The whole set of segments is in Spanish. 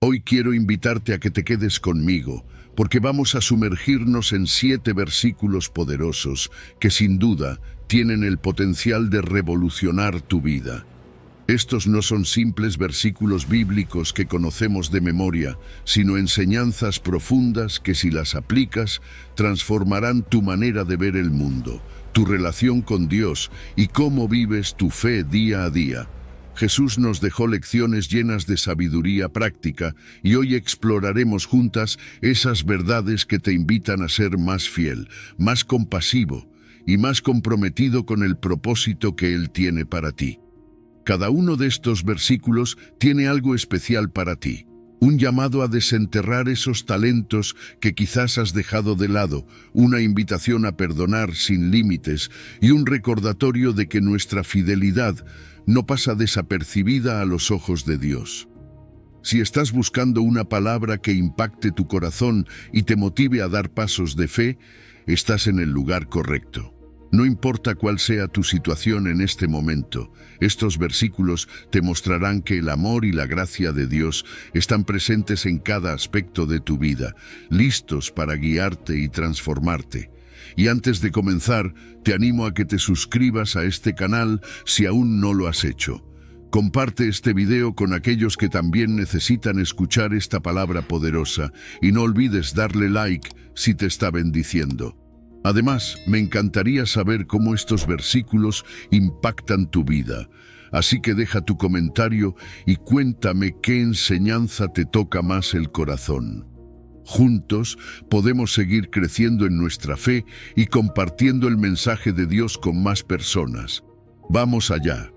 Hoy quiero invitarte a que te quedes conmigo, porque vamos a sumergirnos en 7 versículos poderosos que sin duda tienen el potencial de revolucionar tu vida. Estos no son simples versículos bíblicos que conocemos de memoria, sino enseñanzas profundas que, si las aplicas, transformarán tu manera de ver el mundo, tu relación con Dios y cómo vives tu fe día a día. Jesús nos dejó lecciones llenas de sabiduría práctica y hoy exploraremos juntas esas verdades que te invitan a ser más fiel, más compasivo y más comprometido con el propósito que Él tiene para ti. Cada uno de estos versículos tiene algo especial para ti, un llamado a desenterrar esos talentos que quizás has dejado de lado, una invitación a perdonar sin límites y un recordatorio de que nuestra fidelidad no pasa desapercibida a los ojos de Dios. Si estás buscando una palabra que impacte tu corazón y te motive a dar pasos de fe, estás en el lugar correcto. No importa cuál sea tu situación en este momento, estos versículos te mostrarán que el amor y la gracia de Dios están presentes en cada aspecto de tu vida, listos para guiarte y transformarte. Y antes de comenzar, te animo a que te suscribas a este canal si aún no lo has hecho. Comparte este video con aquellos que también necesitan escuchar esta palabra poderosa y no olvides darle like si te está bendiciendo. Además, me encantaría saber cómo estos versículos impactan tu vida. Así que deja tu comentario y cuéntame qué enseñanza te toca más el corazón. Juntos podemos seguir creciendo en nuestra fe y compartiendo el mensaje de Dios con más personas. Vamos allá.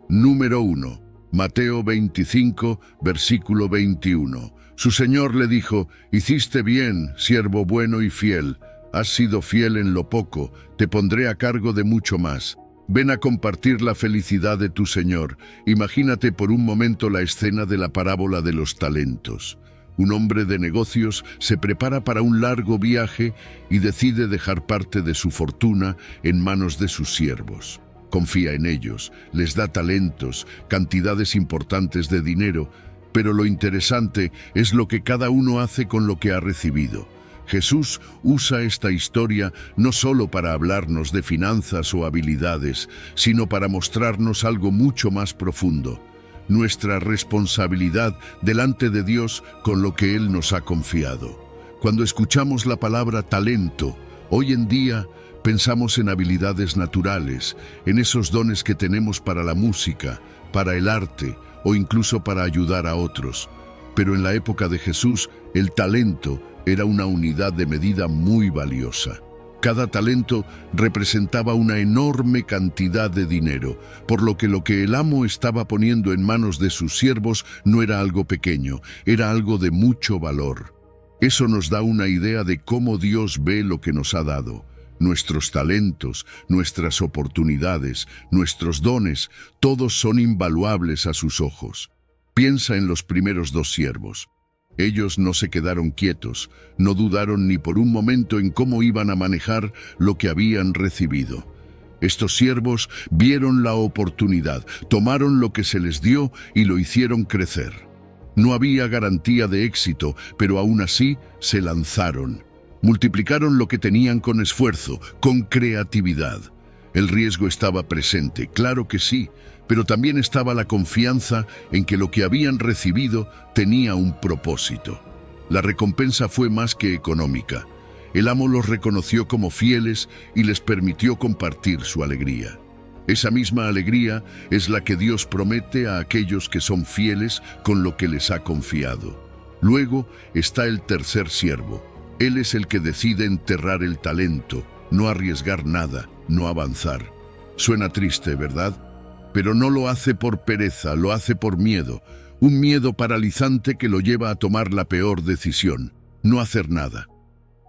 Número 1. Mateo 25, versículo 21. Su Señor le dijo: «Hiciste bien, siervo bueno y fiel. Has sido fiel en lo poco, te pondré a cargo de mucho más. Ven a compartir la felicidad de tu Señor». Imagínate por un momento la escena de la parábola de los talentos. Un hombre de negocios se prepara para un largo viaje y decide dejar parte de su fortuna en manos de sus siervos. Confía en ellos, les da talentos, cantidades importantes de dinero, pero lo interesante es lo que cada uno hace con lo que ha recibido. Jesús usa esta historia no solo para hablarnos de finanzas o habilidades, sino para mostrarnos algo mucho más profundo: nuestra responsabilidad delante de Dios con lo que Él nos ha confiado. Cuando escuchamos la palabra talento, hoy en día pensamos en habilidades naturales, en esos dones que tenemos para la música, para el arte o incluso para ayudar a otros. Pero en la época de Jesús, el talento era una unidad de medida muy valiosa. Cada talento representaba una enorme cantidad de dinero, por lo que el amo estaba poniendo en manos de sus siervos no era algo pequeño, era algo de mucho valor. Eso nos da una idea de cómo Dios ve lo que nos ha dado. Nuestros talentos, nuestras oportunidades, nuestros dones, todos son invaluables a sus ojos. Piensa en los primeros 2 siervos. Ellos no se quedaron quietos, no dudaron ni por un momento en cómo iban a manejar lo que habían recibido. Estos siervos vieron la oportunidad, tomaron lo que se les dio y lo hicieron crecer. No había garantía de éxito, pero aún así se lanzaron. Multiplicaron lo que tenían con esfuerzo, con creatividad. El riesgo estaba presente, claro que sí, pero también estaba la confianza en que lo que habían recibido tenía un propósito. La recompensa fue más que económica. El amo los reconoció como fieles y les permitió compartir su alegría. Esa misma alegría es la que Dios promete a aquellos que son fieles con lo que les ha confiado. Luego está el tercer siervo. Él es el que decide enterrar el talento, no arriesgar nada, no avanzar. Suena triste, ¿verdad? Pero no lo hace por pereza, lo hace por miedo. Un miedo paralizante que lo lleva a tomar la peor decisión: no hacer nada.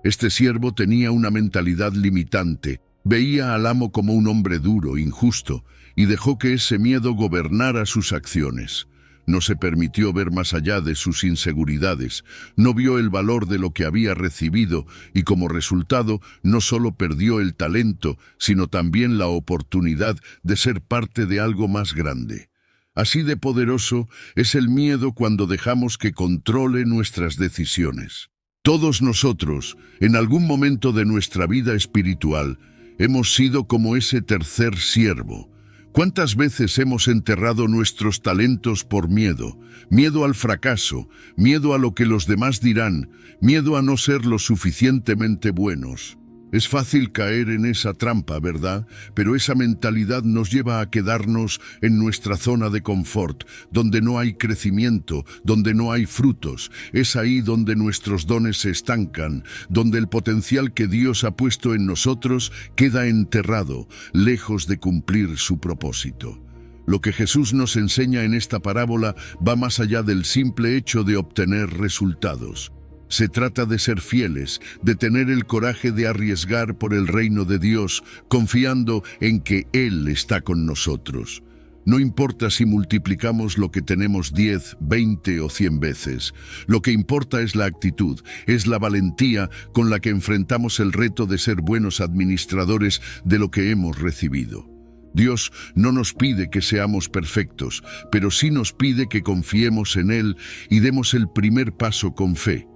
Este siervo tenía una mentalidad limitante, veía al amo como un hombre duro, injusto, y dejó que ese miedo gobernara sus acciones. No se permitió ver más allá de sus inseguridades, no vio el valor de lo que había recibido y como resultado no solo perdió el talento, sino también la oportunidad de ser parte de algo más grande. Así de poderoso es el miedo cuando dejamos que controle nuestras decisiones. Todos nosotros, en algún momento de nuestra vida espiritual, hemos sido como ese tercer siervo. ¿Cuántas veces hemos enterrado nuestros talentos por miedo? Miedo al fracaso, miedo a lo que los demás dirán, miedo a no ser lo suficientemente buenos. Es fácil caer en esa trampa, ¿verdad? Pero esa mentalidad nos lleva a quedarnos en nuestra zona de confort, donde no hay crecimiento, donde no hay frutos. Es ahí donde nuestros dones se estancan, donde el potencial que Dios ha puesto en nosotros queda enterrado, lejos de cumplir su propósito. Lo que Jesús nos enseña en esta parábola va más allá del simple hecho de obtener resultados. Se trata de ser fieles, de tener el coraje de arriesgar por el reino de Dios, confiando en que Él está con nosotros. No importa si multiplicamos lo que tenemos 10, 20 o 100 veces. Lo que importa es la actitud, es la valentía con la que enfrentamos el reto de ser buenos administradores de lo que hemos recibido. Dios no nos pide que seamos perfectos, pero sí nos pide que confiemos en Él y demos el primer paso con fe.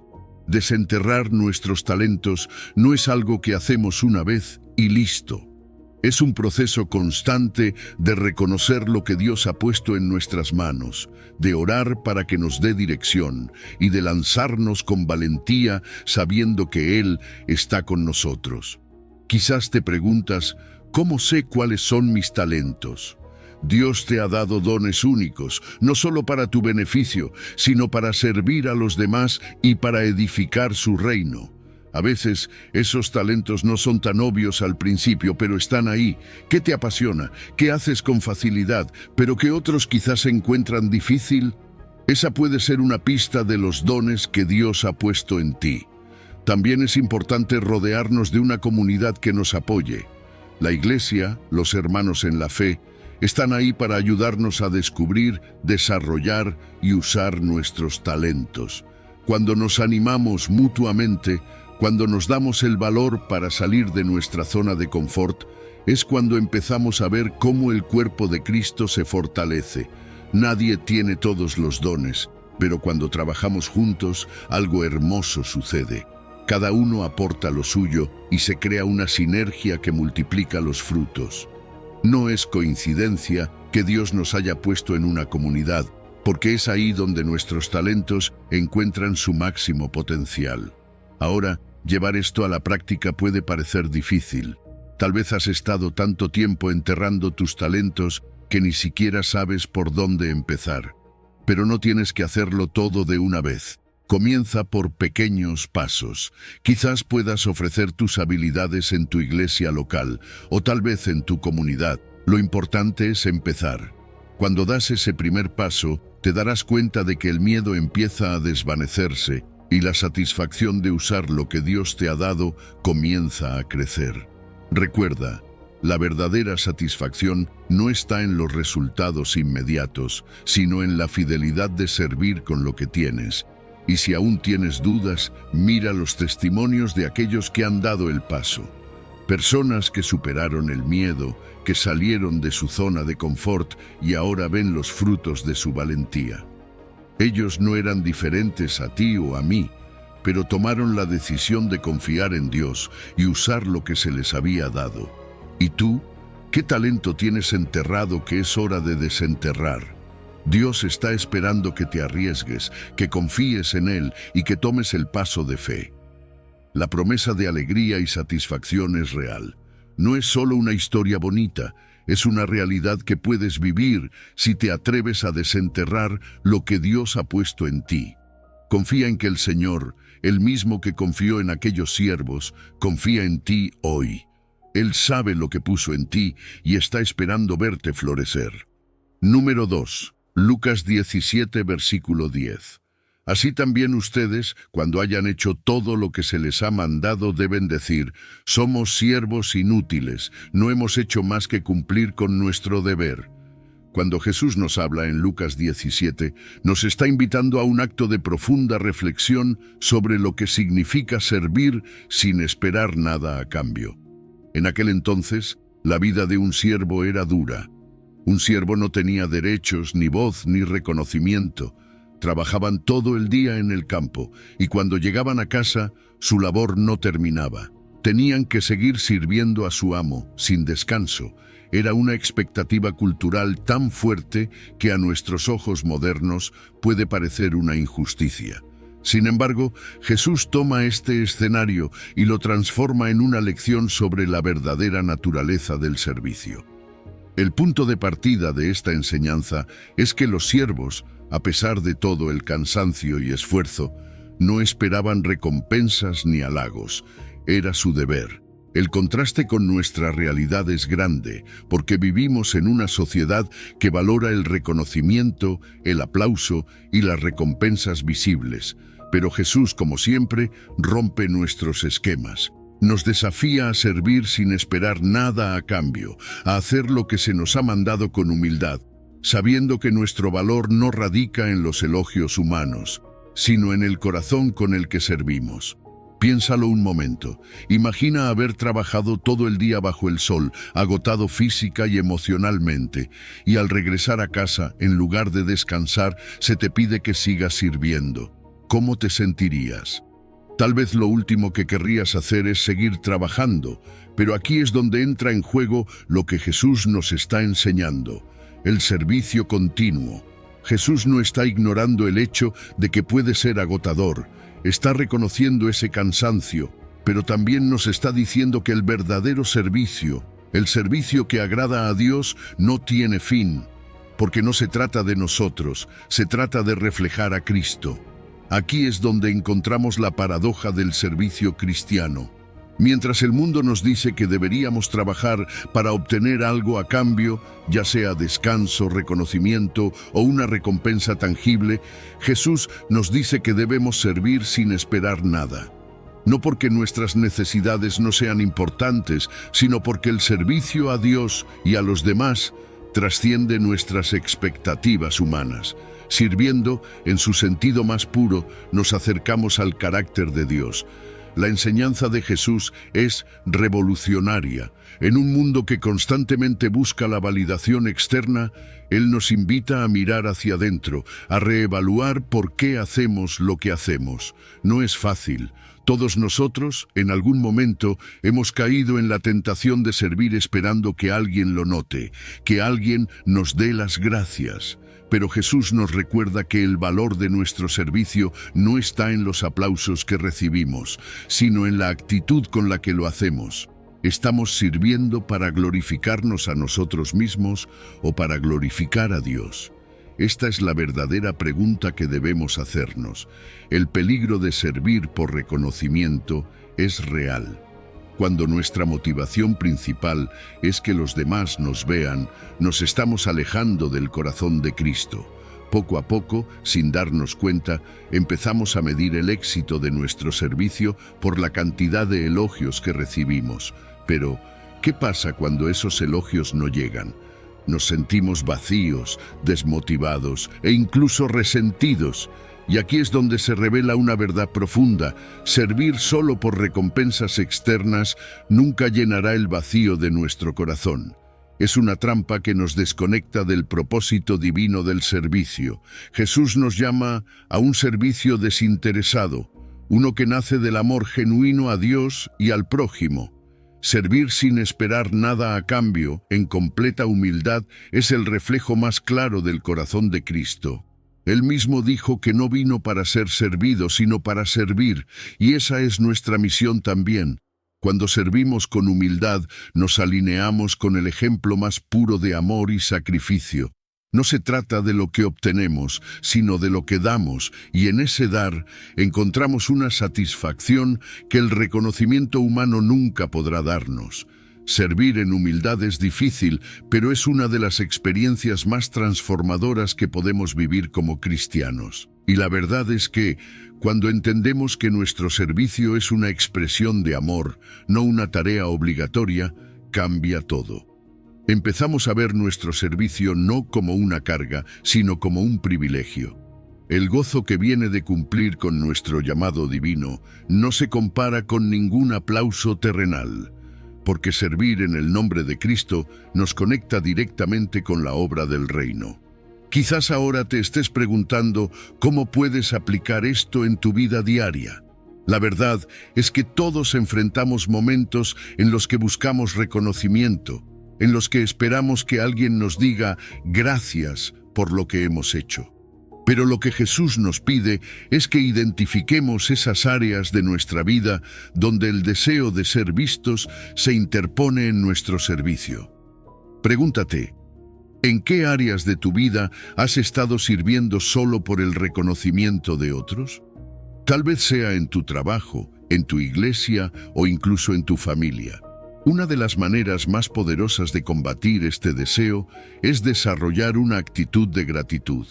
Desenterrar nuestros talentos no es algo que hacemos una vez y listo. Es un proceso constante de reconocer lo que Dios ha puesto en nuestras manos, de orar para que nos dé dirección y de lanzarnos con valentía sabiendo que Él está con nosotros. Quizás te preguntas, ¿cómo sé cuáles son mis talentos? Dios te ha dado dones únicos, no solo para tu beneficio, sino para servir a los demás y para edificar su reino. A veces, esos talentos no son tan obvios al principio, pero están ahí. ¿Qué te apasiona? ¿Qué haces con facilidad, pero que otros quizás encuentran difícil? Esa puede ser una pista de los dones que Dios ha puesto en ti. También es importante rodearnos de una comunidad que nos apoye. La iglesia, los hermanos en la fe, están ahí para ayudarnos a descubrir, desarrollar y usar nuestros talentos. Cuando nos animamos mutuamente, cuando nos damos el valor para salir de nuestra zona de confort, es cuando empezamos a ver cómo el cuerpo de Cristo se fortalece. Nadie tiene todos los dones, pero cuando trabajamos juntos, algo hermoso sucede. Cada uno aporta lo suyo y se crea una sinergia que multiplica los frutos. No es coincidencia que Dios nos haya puesto en una comunidad, porque es ahí donde nuestros talentos encuentran su máximo potencial. Ahora, llevar esto a la práctica puede parecer difícil. Tal vez has estado tanto tiempo enterrando tus talentos que ni siquiera sabes por dónde empezar. Pero no tienes que hacerlo todo de una vez. Comienza por pequeños pasos. Quizás puedas ofrecer tus habilidades en tu iglesia local o tal vez en tu comunidad. Lo importante es empezar. Cuando das ese primer paso, te darás cuenta de que el miedo empieza a desvanecerse y la satisfacción de usar lo que Dios te ha dado comienza a crecer. Recuerda, la verdadera satisfacción no está en los resultados inmediatos, sino en la fidelidad de servir con lo que tienes. Y si aún tienes dudas, mira los testimonios de aquellos que han dado el paso. Personas que superaron el miedo, que salieron de su zona de confort y ahora ven los frutos de su valentía. Ellos no eran diferentes a ti o a mí, pero tomaron la decisión de confiar en Dios y usar lo que se les había dado. ¿Y tú? ¿Qué talento tienes enterrado que es hora de desenterrar? Dios está esperando que te arriesgues, que confíes en Él y que tomes el paso de fe. La promesa de alegría y satisfacción es real. No es solo una historia bonita, es una realidad que puedes vivir si te atreves a desenterrar lo que Dios ha puesto en ti. Confía en que el Señor, el mismo que confió en aquellos siervos, confía en ti hoy. Él sabe lo que puso en ti y está esperando verte florecer. Número 2. Lucas 17, versículo 10. Así también ustedes, cuando hayan hecho todo lo que se les ha mandado, deben decir: somos siervos inútiles, no hemos hecho más que cumplir con nuestro deber. Cuando Jesús nos habla en Lucas 17, nos está invitando a un acto de profunda reflexión sobre lo que significa servir sin esperar nada a cambio. En aquel entonces, la vida de un siervo era dura. Un siervo no tenía derechos, ni voz, ni reconocimiento. Trabajaban todo el día en el campo y cuando llegaban a casa, su labor no terminaba. Tenían que seguir sirviendo a su amo, sin descanso. Era una expectativa cultural tan fuerte que a nuestros ojos modernos puede parecer una injusticia. Sin embargo, Jesús toma este escenario y lo transforma en una lección sobre la verdadera naturaleza del servicio. El punto de partida de esta enseñanza es que los siervos, a pesar de todo el cansancio y esfuerzo, no esperaban recompensas ni halagos. Era su deber. El contraste con nuestra realidad es grande, porque vivimos en una sociedad que valora el reconocimiento, el aplauso y las recompensas visibles. Pero Jesús, como siempre, rompe nuestros esquemas. Nos desafía a servir sin esperar nada a cambio, a hacer lo que se nos ha mandado con humildad, sabiendo que nuestro valor no radica en los elogios humanos, sino en el corazón con el que servimos. Piénsalo un momento. Imagina haber trabajado todo el día bajo el sol, agotado física y emocionalmente, y al regresar a casa, en lugar de descansar, se te pide que sigas sirviendo. ¿Cómo te sentirías? Tal vez lo último que querrías hacer es seguir trabajando, pero aquí es donde entra en juego lo que Jesús nos está enseñando: el servicio continuo. Jesús no está ignorando el hecho de que puede ser agotador, está reconociendo ese cansancio, pero también nos está diciendo que el verdadero servicio, el servicio que agrada a Dios, no tiene fin, porque no se trata de nosotros, se trata de reflejar a Cristo. Aquí es donde encontramos la paradoja del servicio cristiano. Mientras el mundo nos dice que deberíamos trabajar para obtener algo a cambio, ya sea descanso, reconocimiento o una recompensa tangible, Jesús nos dice que debemos servir sin esperar nada. No porque nuestras necesidades no sean importantes, sino porque el servicio a Dios y a los demás trasciende nuestras expectativas humanas. Sirviendo, en su sentido más puro, nos acercamos al carácter de Dios. La enseñanza de Jesús es revolucionaria. En un mundo que constantemente busca la validación externa, Él nos invita a mirar hacia adentro, a reevaluar por qué hacemos lo que hacemos. No es fácil. Todos nosotros, en algún momento, hemos caído en la tentación de servir esperando que alguien lo note, que alguien nos dé las gracias. Pero Jesús nos recuerda que el valor de nuestro servicio no está en los aplausos que recibimos, sino en la actitud con la que lo hacemos. ¿Estamos sirviendo para glorificarnos a nosotros mismos o para glorificar a Dios? Esta es la verdadera pregunta que debemos hacernos. El peligro de servir por reconocimiento es real. Cuando nuestra motivación principal es que los demás nos vean, nos estamos alejando del corazón de Cristo. Poco a poco, sin darnos cuenta, empezamos a medir el éxito de nuestro servicio por la cantidad de elogios que recibimos. Pero, ¿qué pasa cuando esos elogios no llegan? Nos sentimos vacíos, desmotivados e incluso resentidos. Y aquí es donde se revela una verdad profunda: servir solo por recompensas externas nunca llenará el vacío de nuestro corazón. Es una trampa que nos desconecta del propósito divino del servicio. Jesús nos llama a un servicio desinteresado, uno que nace del amor genuino a Dios y al prójimo. Servir sin esperar nada a cambio, en completa humildad, es el reflejo más claro del corazón de Cristo. Él mismo dijo que no vino para ser servido, sino para servir, y esa es nuestra misión también. Cuando servimos con humildad, nos alineamos con el ejemplo más puro de amor y sacrificio. No se trata de lo que obtenemos, sino de lo que damos, y en ese dar encontramos una satisfacción que el reconocimiento humano nunca podrá darnos. Servir en humildad es difícil, pero es una de las experiencias más transformadoras que podemos vivir como cristianos. Y la verdad es que, cuando entendemos que nuestro servicio es una expresión de amor, no una tarea obligatoria, cambia todo. Empezamos a ver nuestro servicio no como una carga, sino como un privilegio. El gozo que viene de cumplir con nuestro llamado divino no se compara con ningún aplauso terrenal. porque servir en el nombre de Cristo nos conecta directamente con la obra del reino. Quizás ahora te estés preguntando cómo puedes aplicar esto en tu vida diaria. La verdad es que todos enfrentamos momentos en los que buscamos reconocimiento, en los que esperamos que alguien nos diga gracias por lo que hemos hecho. Pero lo que Jesús nos pide es que identifiquemos esas áreas de nuestra vida donde el deseo de ser vistos se interpone en nuestro servicio. Pregúntate, ¿en qué áreas de tu vida has estado sirviendo solo por el reconocimiento de otros? Tal vez sea en tu trabajo, en tu iglesia o incluso en tu familia. Una de las maneras más poderosas de combatir este deseo es desarrollar una actitud de gratitud.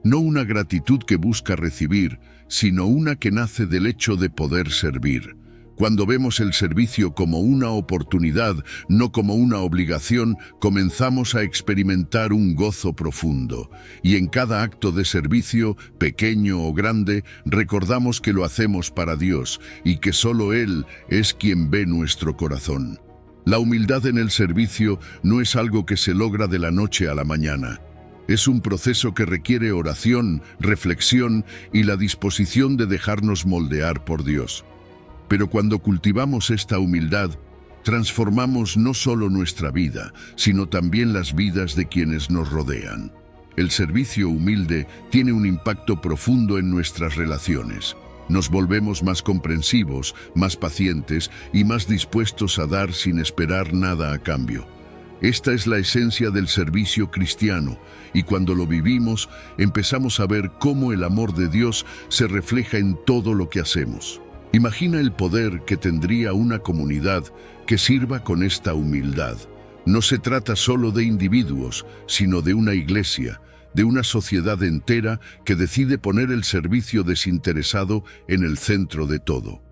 No una gratitud que busca recibir, sino una que nace del hecho de poder servir. Cuando vemos el servicio como una oportunidad, no como una obligación, comenzamos a experimentar un gozo profundo. Y en cada acto de servicio, pequeño o grande, recordamos que lo hacemos para Dios y que solo Él es quien ve nuestro corazón. La humildad en el servicio no es algo que se logra de la noche a la mañana. Es un proceso que requiere oración, reflexión y la disposición de dejarnos moldear por Dios. Pero cuando cultivamos esta humildad, transformamos no solo nuestra vida, sino también las vidas de quienes nos rodean. El servicio humilde tiene un impacto profundo en nuestras relaciones. Nos volvemos más comprensivos, más pacientes y más dispuestos a dar sin esperar nada a cambio. Esta es la esencia del servicio cristiano, y cuando lo vivimos, empezamos a ver cómo el amor de Dios se refleja en todo lo que hacemos. Imagina el poder que tendría una comunidad que sirva con esta humildad. No se trata solo de individuos, sino de una iglesia, de una sociedad entera que decide poner el servicio desinteresado en el centro de todo.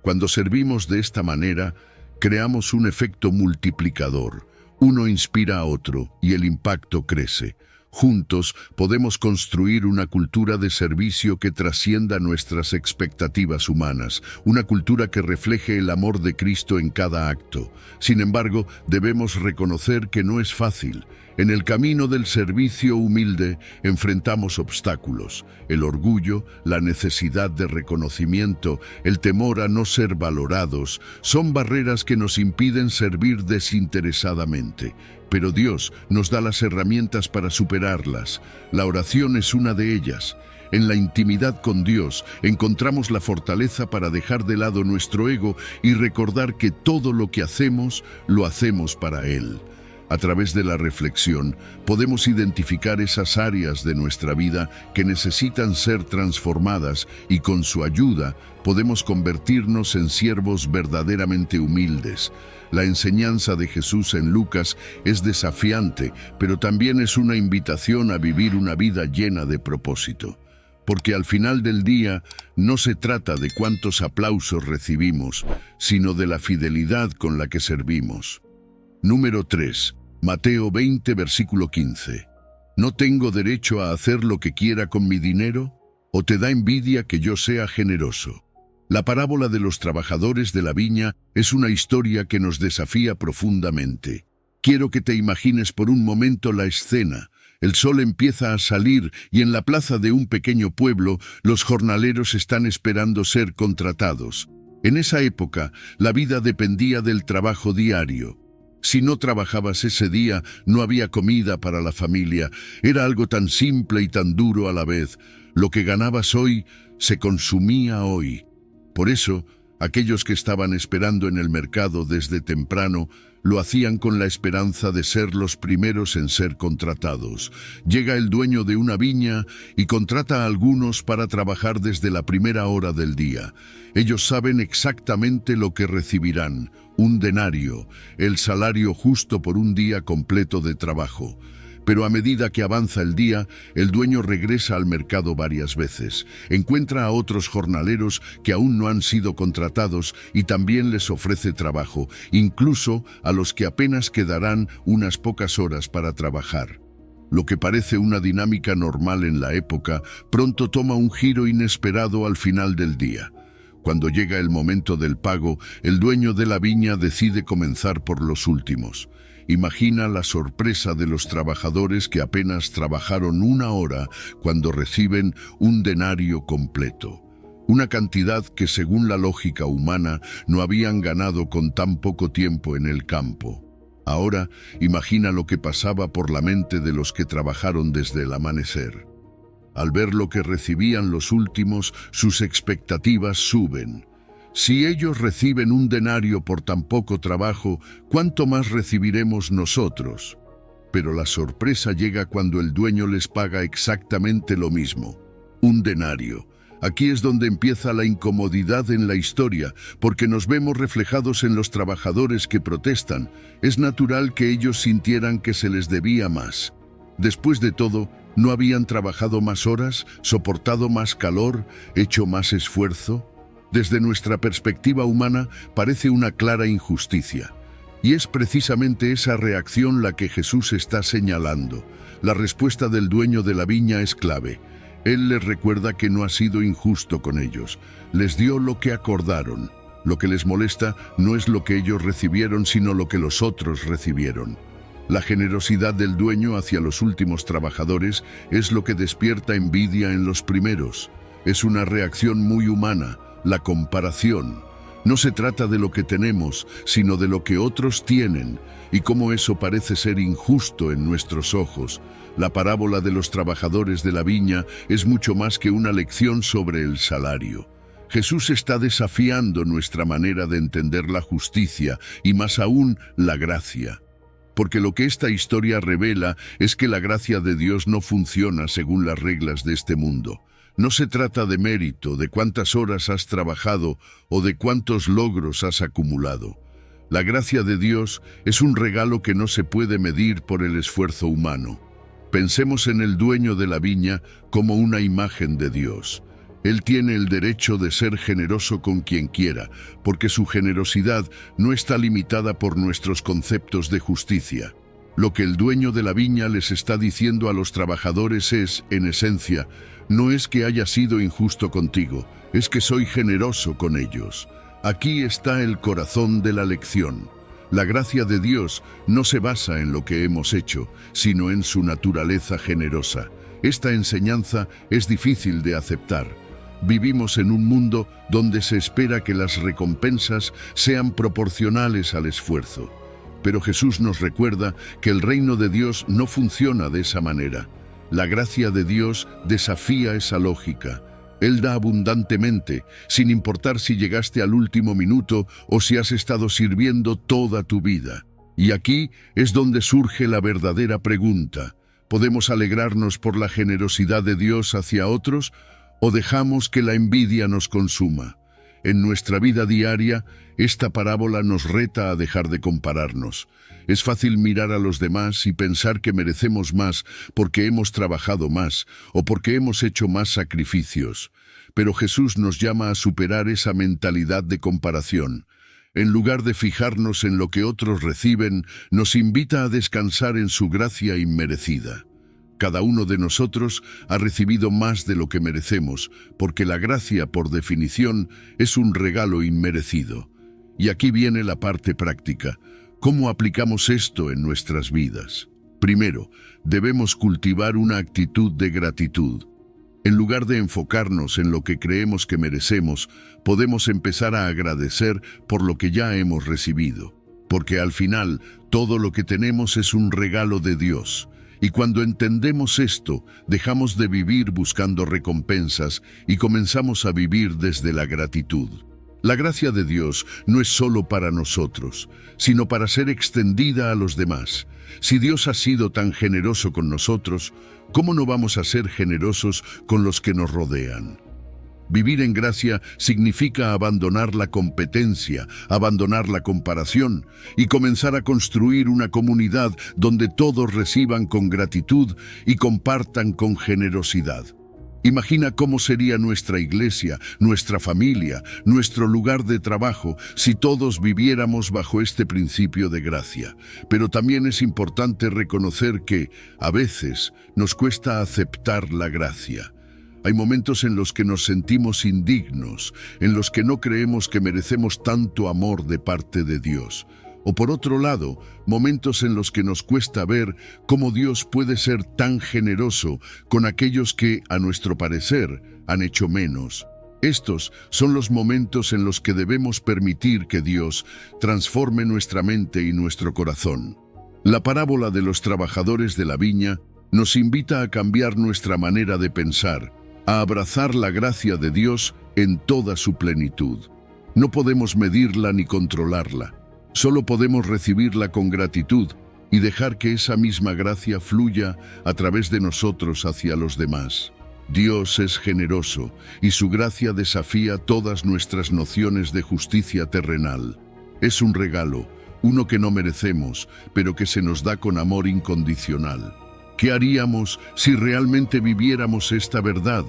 Cuando servimos de esta manera, creamos un efecto multiplicador. Uno inspira a otro y el impacto crece. Juntos podemos construir una cultura de servicio que trascienda nuestras expectativas humanas, una cultura que refleje el amor de Cristo en cada acto. Sin embargo, debemos reconocer que no es fácil. En el camino del servicio humilde enfrentamos obstáculos: el orgullo, la necesidad de reconocimiento, el temor a no ser valorados. Son barreras que nos impiden servir desinteresadamente. Pero Dios nos da las herramientas para superarlas. La oración es una de ellas. En la intimidad con Dios encontramos la fortaleza para dejar de lado nuestro ego y recordar que todo lo que hacemos, lo hacemos para Él. A través de la reflexión, podemos identificar esas áreas de nuestra vida que necesitan ser transformadas y con su ayuda podemos convertirnos en siervos verdaderamente humildes. La enseñanza de Jesús en Lucas es desafiante, pero también es una invitación a vivir una vida llena de propósito. Porque al final del día no se trata de cuántos aplausos recibimos, sino de la fidelidad con la que servimos. Número 3. Mateo 20, versículo 15. ¿No tengo derecho a hacer lo que quiera con mi dinero? ¿O te da envidia que yo sea generoso? La parábola de los trabajadores de la viña es una historia que nos desafía profundamente. Quiero que te imagines por un momento la escena. El sol empieza a salir y en la plaza de un pequeño pueblo los jornaleros están esperando ser contratados. En esa época, la vida dependía del trabajo diario. Si no trabajabas ese día, no había comida para la familia. Era algo tan simple y tan duro a la vez. Lo que ganabas hoy, se consumía hoy. Por eso, aquellos que estaban esperando en el mercado desde temprano, lo hacían con la esperanza de ser los primeros en ser contratados. Llega el dueño de una viña y contrata a algunos para trabajar desde la primera hora del día. Ellos saben exactamente lo que recibirán: un denario, el salario justo por un día completo de trabajo. Pero a medida que avanza el día, el dueño regresa al mercado varias veces. Encuentra a otros jornaleros que aún no han sido contratados y también les ofrece trabajo, incluso a los que apenas quedarán unas pocas horas para trabajar. Lo que parece una dinámica normal en la época, pronto toma un giro inesperado al final del día. Cuando llega el momento del pago, el dueño de la viña decide comenzar por los últimos. Imagina la sorpresa de los trabajadores que apenas trabajaron 1 hora cuando reciben un denario completo. Una cantidad que, según la lógica humana, no habían ganado con tan poco tiempo en el campo. Ahora, imagina lo que pasaba por la mente de los que trabajaron desde el amanecer. Al ver lo que recibían los últimos, sus expectativas suben. Si ellos reciben un denario por tan poco trabajo, ¿cuánto más recibiremos nosotros? Pero la sorpresa llega cuando el dueño les paga exactamente lo mismo, un denario. Aquí es donde empieza la incomodidad en la historia, porque nos vemos reflejados en los trabajadores que protestan. Es natural que ellos sintieran que se les debía más. Después de todo, ¿no habían trabajado más horas, soportado más calor, hecho más esfuerzo? Desde nuestra perspectiva humana, parece una clara injusticia. Y es precisamente esa reacción la que Jesús está señalando. La respuesta del dueño de la viña es clave. Él les recuerda que no ha sido injusto con ellos. Les dio lo que acordaron. Lo que les molesta no es lo que ellos recibieron, sino lo que los otros recibieron. La generosidad del dueño hacia los últimos trabajadores es lo que despierta envidia en los primeros. Es una reacción muy humana, la comparación. No se trata de lo que tenemos, sino de lo que otros tienen, y cómo eso parece ser injusto en nuestros ojos. La parábola de los trabajadores de la viña es mucho más que una lección sobre el salario. Jesús está desafiando nuestra manera de entender la justicia y más aún la gracia. Porque lo que esta historia revela es que la gracia de Dios no funciona según las reglas de este mundo. No se trata de mérito, de cuántas horas has trabajado o de cuántos logros has acumulado. La gracia de Dios es un regalo que no se puede medir por el esfuerzo humano. Pensemos en el dueño de la viña como una imagen de Dios. Él tiene el derecho de ser generoso con quien quiera, porque su generosidad no está limitada por nuestros conceptos de justicia. Lo que el dueño de la viña les está diciendo a los trabajadores es, en esencia, no es que haya sido injusto contigo, es que soy generoso con ellos. Aquí está el corazón de la lección. La gracia de Dios no se basa en lo que hemos hecho, sino en su naturaleza generosa. Esta enseñanza es difícil de aceptar. Vivimos en un mundo donde se espera que las recompensas sean proporcionales al esfuerzo. Pero Jesús nos recuerda que el reino de Dios no funciona de esa manera. La gracia de Dios desafía esa lógica. Él da abundantemente, sin importar si llegaste al último minuto o si has estado sirviendo toda tu vida. Y aquí es donde surge la verdadera pregunta. ¿Podemos alegrarnos por la generosidad de Dios hacia otros o dejamos que la envidia nos consuma? En nuestra vida diaria, esta parábola nos reta a dejar de compararnos. Es fácil mirar a los demás y pensar que merecemos más porque hemos trabajado más o porque hemos hecho más sacrificios. Pero Jesús nos llama a superar esa mentalidad de comparación. En lugar de fijarnos en lo que otros reciben, nos invita a descansar en su gracia inmerecida. Cada uno de nosotros ha recibido más de lo que merecemos, porque la gracia, por definición, es un regalo inmerecido. Y aquí viene la parte práctica. ¿Cómo aplicamos esto en nuestras vidas? Primero, debemos cultivar una actitud de gratitud. En lugar de enfocarnos en lo que creemos que merecemos, podemos empezar a agradecer por lo que ya hemos recibido. Porque al final, todo lo que tenemos es un regalo de Dios. Y cuando entendemos esto, dejamos de vivir buscando recompensas y comenzamos a vivir desde la gratitud. La gracia de Dios no es solo para nosotros, sino para ser extendida a los demás. Si Dios ha sido tan generoso con nosotros, ¿cómo no vamos a ser generosos con los que nos rodean? Vivir en gracia significa abandonar la competencia, abandonar la comparación y comenzar a construir una comunidad donde todos reciban con gratitud y compartan con generosidad. Imagina cómo sería nuestra iglesia, nuestra familia, nuestro lugar de trabajo si todos viviéramos bajo este principio de gracia. Pero también es importante reconocer que, a veces, nos cuesta aceptar la gracia. Hay momentos en los que nos sentimos indignos, en los que no creemos que merecemos tanto amor de parte de Dios. O por otro lado, momentos en los que nos cuesta ver cómo Dios puede ser tan generoso con aquellos que, a nuestro parecer, han hecho menos. Estos son los momentos en los que debemos permitir que Dios transforme nuestra mente y nuestro corazón. La parábola de los trabajadores de la viña nos invita a cambiar nuestra manera de pensar, a abrazar la gracia de Dios en toda su plenitud. No podemos medirla ni controlarla. Solo podemos recibirla con gratitud y dejar que esa misma gracia fluya a través de nosotros hacia los demás. Dios es generoso y su gracia desafía todas nuestras nociones de justicia terrenal. Es un regalo, uno que no merecemos, pero que se nos da con amor incondicional. ¿Qué haríamos si realmente viviéramos esta verdad?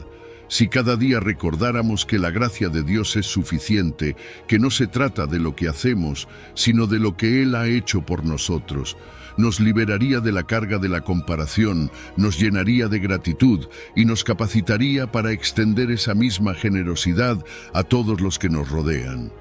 Si cada día recordáramos que la gracia de Dios es suficiente, que no se trata de lo que hacemos, sino de lo que Él ha hecho por nosotros, nos liberaría de la carga de la comparación, nos llenaría de gratitud y nos capacitaría para extender esa misma generosidad a todos los que nos rodean.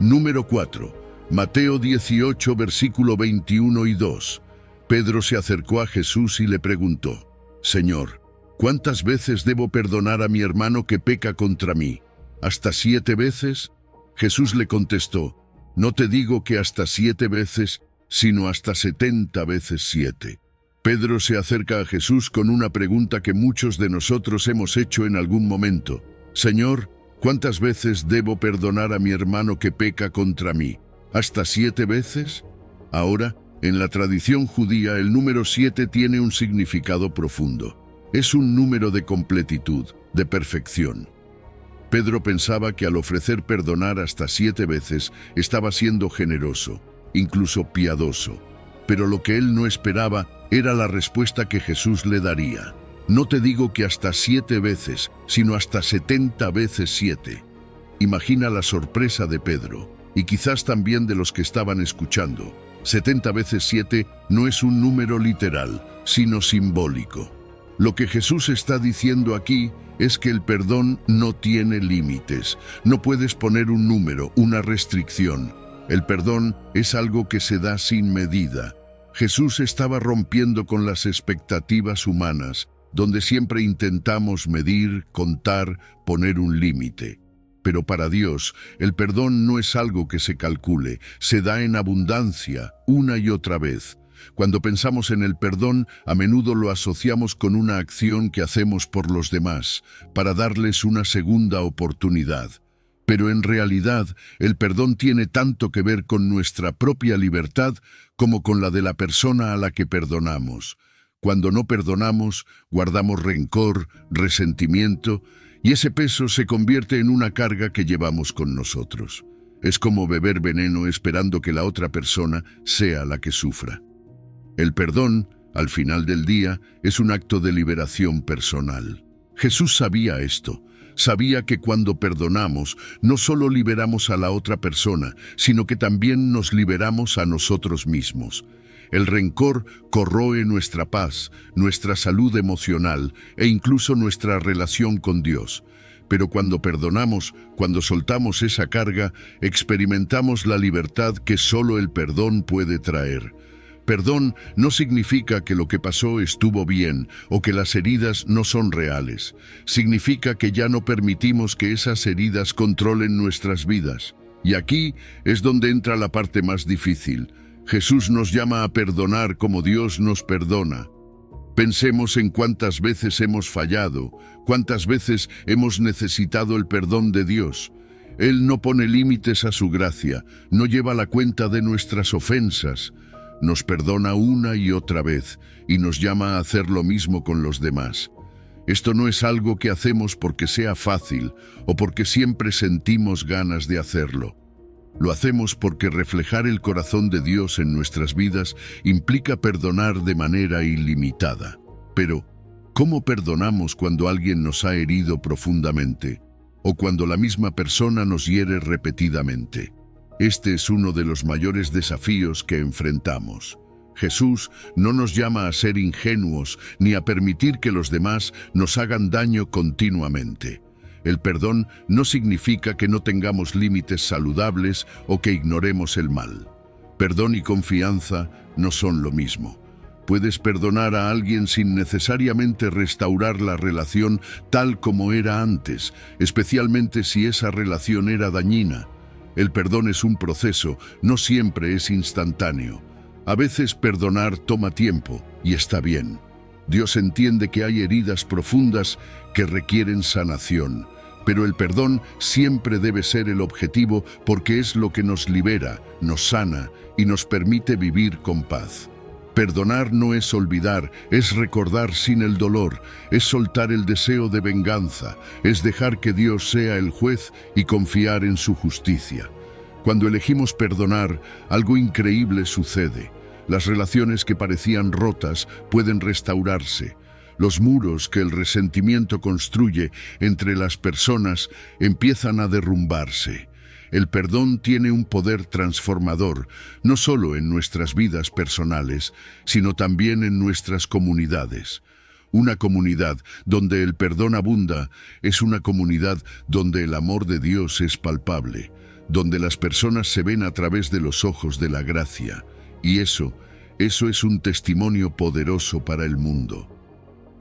Número 4. Mateo 18, versículo 21 y 2. Pedro se acercó a Jesús y le preguntó: Señor, ¿cuántas veces debo perdonar a mi hermano que peca contra mí? ¿Hasta 7 veces? Jesús le contestó: No te digo que hasta 7 veces, sino hasta 70 veces 7. Pedro se acerca a Jesús con una pregunta que muchos de nosotros hemos hecho en algún momento. Señor, ¿cuántas veces debo perdonar a mi hermano que peca contra mí? ¿Hasta 7 veces? Ahora, en la tradición judía, el número 7 tiene un significado profundo. Es un número de completitud, de perfección. Pedro pensaba que al ofrecer perdonar hasta 7 veces estaba siendo generoso, incluso piadoso. Pero lo que él no esperaba era la respuesta que Jesús le daría. No te digo que hasta 7 veces, sino hasta 70 veces 7. Imagina la sorpresa de Pedro, y quizás también de los que estaban escuchando. 70 veces 7 no es un número literal, sino simbólico. Lo que Jesús está diciendo aquí es que el perdón no tiene límites. No puedes poner un número, una restricción. El perdón es algo que se da sin medida. Jesús estaba rompiendo con las expectativas humanas, donde siempre intentamos medir, contar, poner un límite. Pero para Dios, el perdón no es algo que se calcule, se da en abundancia, una y otra vez. Cuando pensamos en el perdón, a menudo lo asociamos con una acción que hacemos por los demás, para darles una segunda oportunidad. Pero en realidad, el perdón tiene tanto que ver con nuestra propia libertad como con la de la persona a la que perdonamos. Cuando no perdonamos, guardamos rencor, resentimiento, y ese peso se convierte en una carga que llevamos con nosotros. Es como beber veneno esperando que la otra persona sea la que sufra. El perdón, al final del día, es un acto de liberación personal. Jesús sabía esto. Sabía que cuando perdonamos, no solo liberamos a la otra persona, sino que también nos liberamos a nosotros mismos. El rencor corroe nuestra paz, nuestra salud emocional e incluso nuestra relación con Dios. Pero cuando perdonamos, cuando soltamos esa carga, experimentamos la libertad que solo el perdón puede traer. Perdón no significa que lo que pasó estuvo bien o que las heridas no son reales. Significa que ya no permitimos que esas heridas controlen nuestras vidas. Y aquí es donde entra la parte más difícil. Jesús nos llama a perdonar como Dios nos perdona. Pensemos en cuántas veces hemos fallado, cuántas veces hemos necesitado el perdón de Dios. Él no pone límites a su gracia, no lleva la cuenta de nuestras ofensas. Nos perdona una y otra vez y nos llama a hacer lo mismo con los demás. Esto no es algo que hacemos porque sea fácil o porque siempre sentimos ganas de hacerlo. Lo hacemos porque reflejar el corazón de Dios en nuestras vidas implica perdonar de manera ilimitada. Pero, ¿cómo perdonamos cuando alguien nos ha herido profundamente o cuando la misma persona nos hiere repetidamente? Este es uno de los mayores desafíos que enfrentamos. Jesús no nos llama a ser ingenuos ni a permitir que los demás nos hagan daño continuamente. El perdón no significa que no tengamos límites saludables o que ignoremos el mal. Perdón y confianza no son lo mismo. Puedes perdonar a alguien sin necesariamente restaurar la relación tal como era antes, especialmente si esa relación era dañina. El perdón es un proceso, no siempre es instantáneo. A veces perdonar toma tiempo y está bien. Dios entiende que hay heridas profundas que requieren sanación, pero el perdón siempre debe ser el objetivo porque es lo que nos libera, nos sana y nos permite vivir con paz. Perdonar no es olvidar, es recordar sin el dolor, es soltar el deseo de venganza, es dejar que Dios sea el juez y confiar en su justicia. Cuando elegimos perdonar, algo increíble sucede. Las relaciones que parecían rotas pueden restaurarse. Los muros que el resentimiento construye entre las personas empiezan a derrumbarse. El perdón tiene un poder transformador, no solo en nuestras vidas personales, sino también en nuestras comunidades. Una comunidad donde el perdón abunda es una comunidad donde el amor de Dios es palpable, donde las personas se ven a través de los ojos de la gracia. Y eso es un testimonio poderoso para el mundo.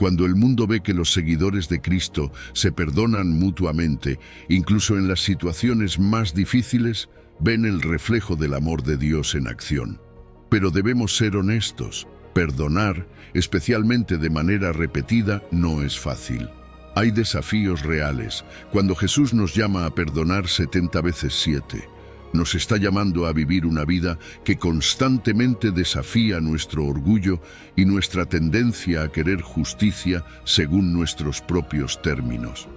Cuando el mundo ve que los seguidores de Cristo se perdonan mutuamente, incluso en las situaciones más difíciles, ven el reflejo del amor de Dios en acción. Pero debemos ser honestos. Perdonar, especialmente de manera repetida, no es fácil. Hay desafíos reales. Cuando Jesús nos llama a perdonar 70 veces 7, nos está llamando a vivir una vida que constantemente desafía nuestro orgullo y nuestra tendencia a querer justicia según nuestros propios términos.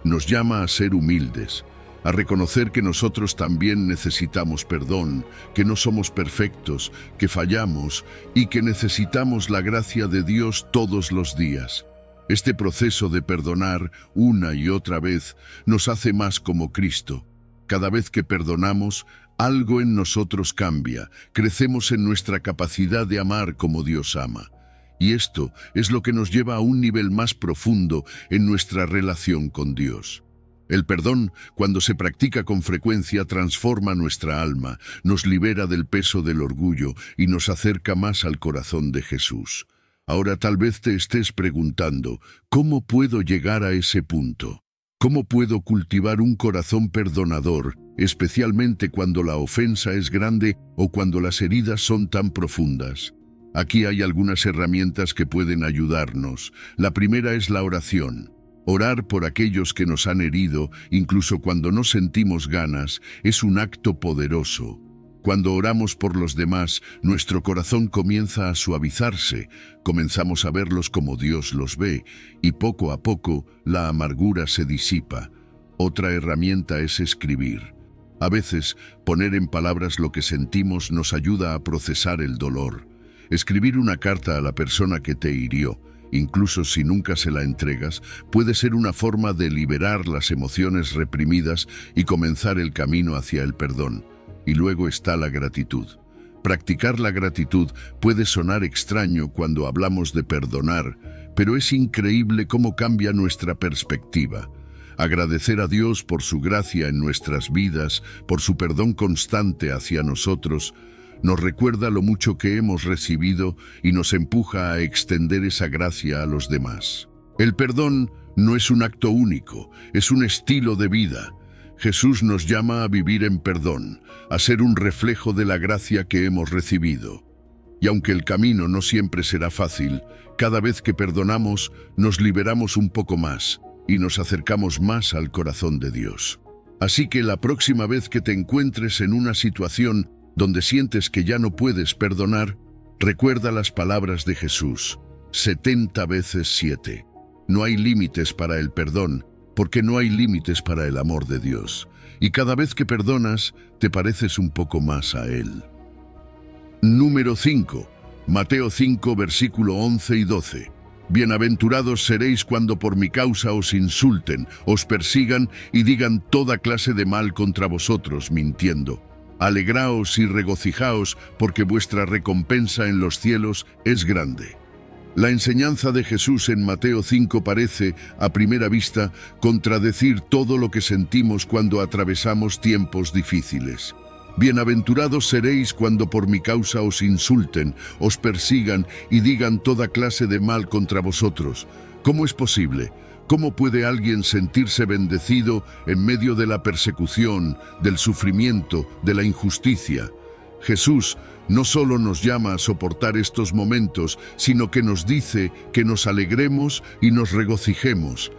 Nos llama a ser humildes, a reconocer que nosotros también necesitamos perdón, que no somos perfectos, que fallamos y que necesitamos la gracia de Dios todos los días. Este proceso de perdonar una y otra vez nos hace más como Cristo. Cada vez que perdonamos, algo en nosotros cambia, crecemos en nuestra capacidad de amar como Dios ama. Y esto es lo que nos lleva a un nivel más profundo en nuestra relación con Dios. El perdón, cuando se practica con frecuencia, transforma nuestra alma, nos libera del peso del orgullo y nos acerca más al corazón de Jesús. Ahora tal vez te estés preguntando, ¿cómo puedo llegar a ese punto? ¿Cómo puedo cultivar un corazón perdonador, especialmente cuando la ofensa es grande o cuando las heridas son tan profundas? Aquí hay algunas herramientas que pueden ayudarnos. La primera es la oración. Orar por aquellos que nos han herido, incluso cuando no sentimos ganas, es un acto poderoso. Cuando oramos por los demás, nuestro corazón comienza a suavizarse, comenzamos a verlos como Dios los ve, y poco a poco la amargura se disipa. Otra herramienta es escribir. A veces, poner en palabras lo que sentimos nos ayuda a procesar el dolor. Escribir una carta a la persona que te hirió, incluso si nunca se la entregas, puede ser una forma de liberar las emociones reprimidas y comenzar el camino hacia el perdón. Y luego está la gratitud. Practicar la gratitud puede sonar extraño cuando hablamos de perdonar, pero es increíble cómo cambia nuestra perspectiva. Agradecer a Dios por su gracia en nuestras vidas, por su perdón constante hacia nosotros, nos recuerda lo mucho que hemos recibido y nos empuja a extender esa gracia a los demás. El perdón no es un acto único, es un estilo de vida. Jesús nos llama a vivir en perdón, a ser un reflejo de la gracia que hemos recibido. Y aunque el camino no siempre será fácil, cada vez que perdonamos nos liberamos un poco más y nos acercamos más al corazón de Dios. Así que la próxima vez que te encuentres en una situación donde sientes que ya no puedes perdonar, recuerda las palabras de Jesús, 70 veces 7. No hay límites para el perdón, porque no hay límites para el amor de Dios. Y cada vez que perdonas, te pareces un poco más a Él. Número 5. Mateo 5, versículo 11 y 12. Bienaventurados seréis cuando por mi causa os insulten, os persigan y digan toda clase de mal contra vosotros, mintiendo. Alegraos y regocijaos, porque vuestra recompensa en los cielos es grande. La enseñanza de Jesús en Mateo 5 parece, a primera vista, contradecir todo lo que sentimos cuando atravesamos tiempos difíciles. Bienaventurados seréis cuando por mi causa os insulten, os persigan y digan toda clase de mal contra vosotros. ¿Cómo es posible? ¿Cómo puede alguien sentirse bendecido en medio de la persecución, del sufrimiento, de la injusticia? Jesús no solo nos llama a soportar estos momentos, sino que nos dice que nos alegremos y nos regocijemos.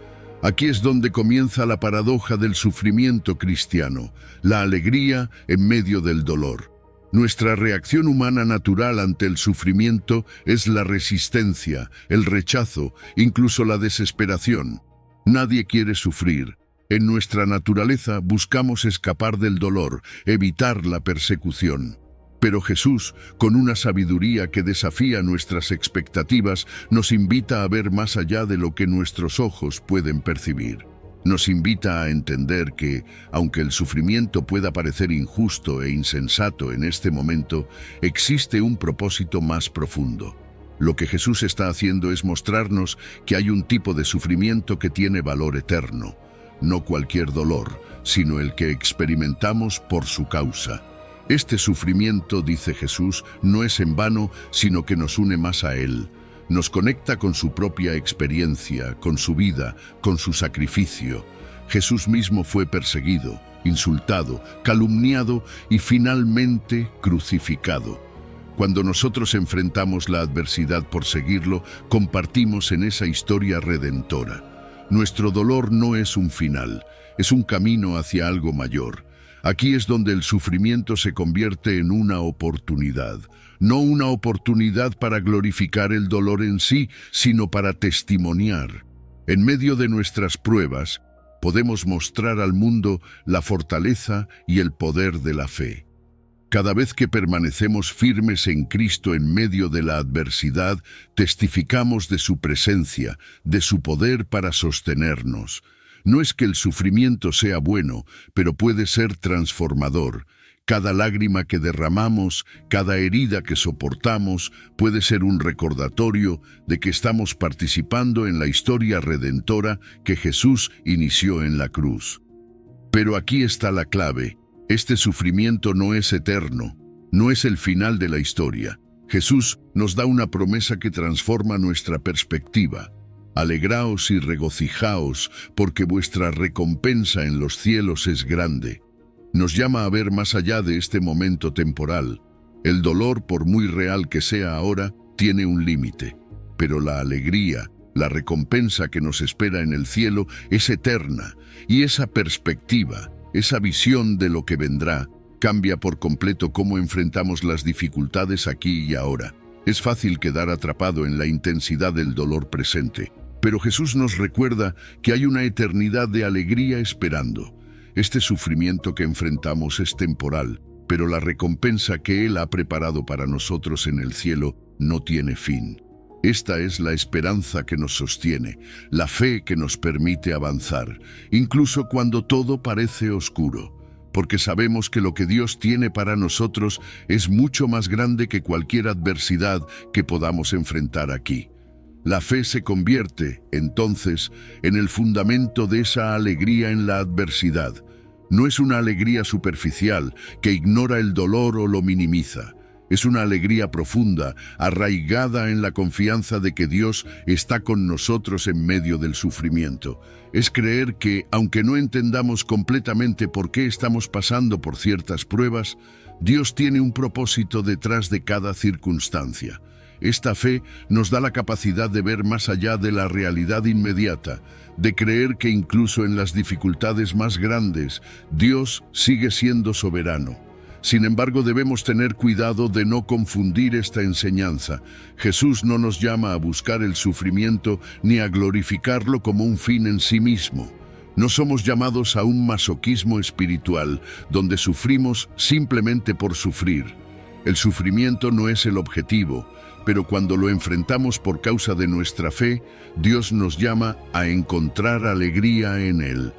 Aquí es donde comienza la paradoja del sufrimiento cristiano, la alegría en medio del dolor. Nuestra reacción humana natural ante el sufrimiento es la resistencia, el rechazo, incluso la desesperación. Nadie quiere sufrir. En nuestra naturaleza buscamos escapar del dolor, evitar la persecución. Pero Jesús, con una sabiduría que desafía nuestras expectativas, nos invita a ver más allá de lo que nuestros ojos pueden percibir. Nos invita a entender que, aunque el sufrimiento pueda parecer injusto e insensato en este momento, existe un propósito más profundo. Lo que Jesús está haciendo es mostrarnos que hay un tipo de sufrimiento que tiene valor eterno. No cualquier dolor, sino el que experimentamos por su causa. Este sufrimiento, dice Jesús, no es en vano, sino que nos une más a Él. Nos conecta con su propia experiencia, con su vida, con su sacrificio. Jesús mismo fue perseguido, insultado, calumniado y finalmente crucificado. Cuando nosotros enfrentamos la adversidad por seguirlo, compartimos en esa historia redentora. Nuestro dolor no es un final, es un camino hacia algo mayor. Aquí es donde el sufrimiento se convierte en una oportunidad. No una oportunidad para glorificar el dolor en sí, sino para testimoniar. En medio de nuestras pruebas, podemos mostrar al mundo la fortaleza y el poder de la fe. Cada vez que permanecemos firmes en Cristo en medio de la adversidad, testificamos de su presencia, de su poder para sostenernos. No es que el sufrimiento sea bueno, pero puede ser transformador. Cada lágrima que derramamos, cada herida que soportamos, puede ser un recordatorio de que estamos participando en la historia redentora que Jesús inició en la cruz. Pero aquí está la clave. Este sufrimiento no es eterno, no es el final de la historia. Jesús nos da una promesa que transforma nuestra perspectiva. Alegraos y regocijaos, porque vuestra recompensa en los cielos es grande. Nos llama a ver más allá de este momento temporal. El dolor, por muy real que sea ahora, tiene un límite, pero la alegría, la recompensa que nos espera en el cielo es eterna, y esa perspectiva, esa visión de lo que vendrá, cambia por completo cómo enfrentamos las dificultades aquí y ahora. Es fácil quedar atrapado en la intensidad del dolor presente, pero Jesús nos recuerda que hay una eternidad de alegría esperando. Este sufrimiento que enfrentamos es temporal, pero la recompensa que Él ha preparado para nosotros en el cielo no tiene fin. Esta es la esperanza que nos sostiene, la fe que nos permite avanzar, incluso cuando todo parece oscuro, porque sabemos que lo que Dios tiene para nosotros es mucho más grande que cualquier adversidad que podamos enfrentar aquí. La fe se convierte, entonces, en el fundamento de esa alegría en la adversidad. No es una alegría superficial que ignora el dolor o lo minimiza. Es una alegría profunda, arraigada en la confianza de que Dios está con nosotros en medio del sufrimiento. Es creer que, aunque no entendamos completamente por qué estamos pasando por ciertas pruebas, Dios tiene un propósito detrás de cada circunstancia. Esta fe nos da la capacidad de ver más allá de la realidad inmediata, de creer que incluso en las dificultades más grandes, Dios sigue siendo soberano. Sin embargo, debemos tener cuidado de no confundir esta enseñanza. Jesús no nos llama a buscar el sufrimiento ni a glorificarlo como un fin en sí mismo. No somos llamados a un masoquismo espiritual, donde sufrimos simplemente por sufrir. El sufrimiento no es el objetivo, pero cuando lo enfrentamos por causa de nuestra fe, Dios nos llama a encontrar alegría en Él.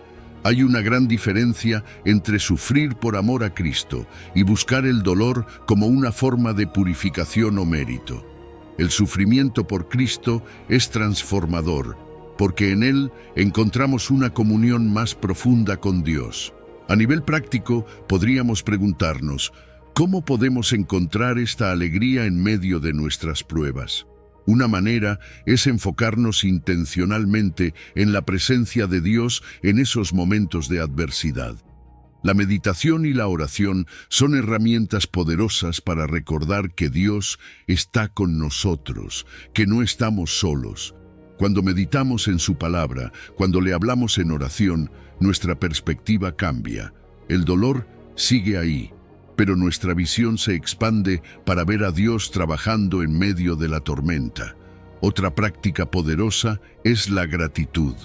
Hay una gran diferencia entre sufrir por amor a Cristo y buscar el dolor como una forma de purificación o mérito. El sufrimiento por Cristo es transformador, porque en Él encontramos una comunión más profunda con Dios. A nivel práctico, podríamos preguntarnos, ¿cómo podemos encontrar esta alegría en medio de nuestras pruebas? Una manera es enfocarnos intencionalmente en la presencia de Dios en esos momentos de adversidad. La meditación y la oración son herramientas poderosas para recordar que Dios está con nosotros, que no estamos solos. Cuando meditamos en su palabra, cuando le hablamos en oración, nuestra perspectiva cambia. El dolor sigue ahí, pero nuestra visión se expande para ver a Dios trabajando en medio de la tormenta. Otra práctica poderosa es la gratitud.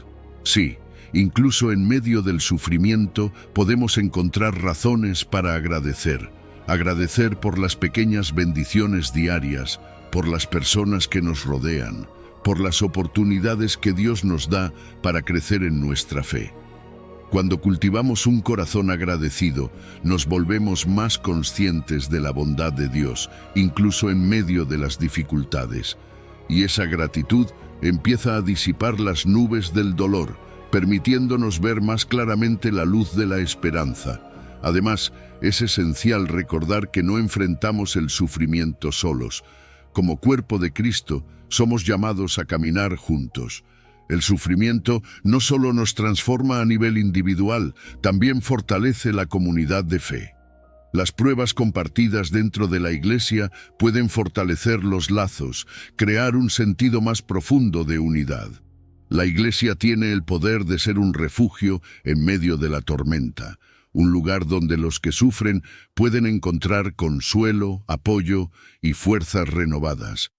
Sí, incluso en medio del sufrimiento podemos encontrar razones para agradecer. Agradecer por las pequeñas bendiciones diarias, por las personas que nos rodean, por las oportunidades que Dios nos da para crecer en nuestra fe. Cuando cultivamos un corazón agradecido, nos volvemos más conscientes de la bondad de Dios, incluso en medio de las dificultades. Y esa gratitud empieza a disipar las nubes del dolor, permitiéndonos ver más claramente la luz de la esperanza. Además, es esencial recordar que no enfrentamos el sufrimiento solos. Como cuerpo de Cristo, somos llamados a caminar juntos. El sufrimiento no solo nos transforma a nivel individual, también fortalece la comunidad de fe. Las pruebas compartidas dentro de la Iglesia pueden fortalecer los lazos, crear un sentido más profundo de unidad. La Iglesia tiene el poder de ser un refugio en medio de la tormenta, un lugar donde los que sufren pueden encontrar consuelo, apoyo y fuerzas renovadas.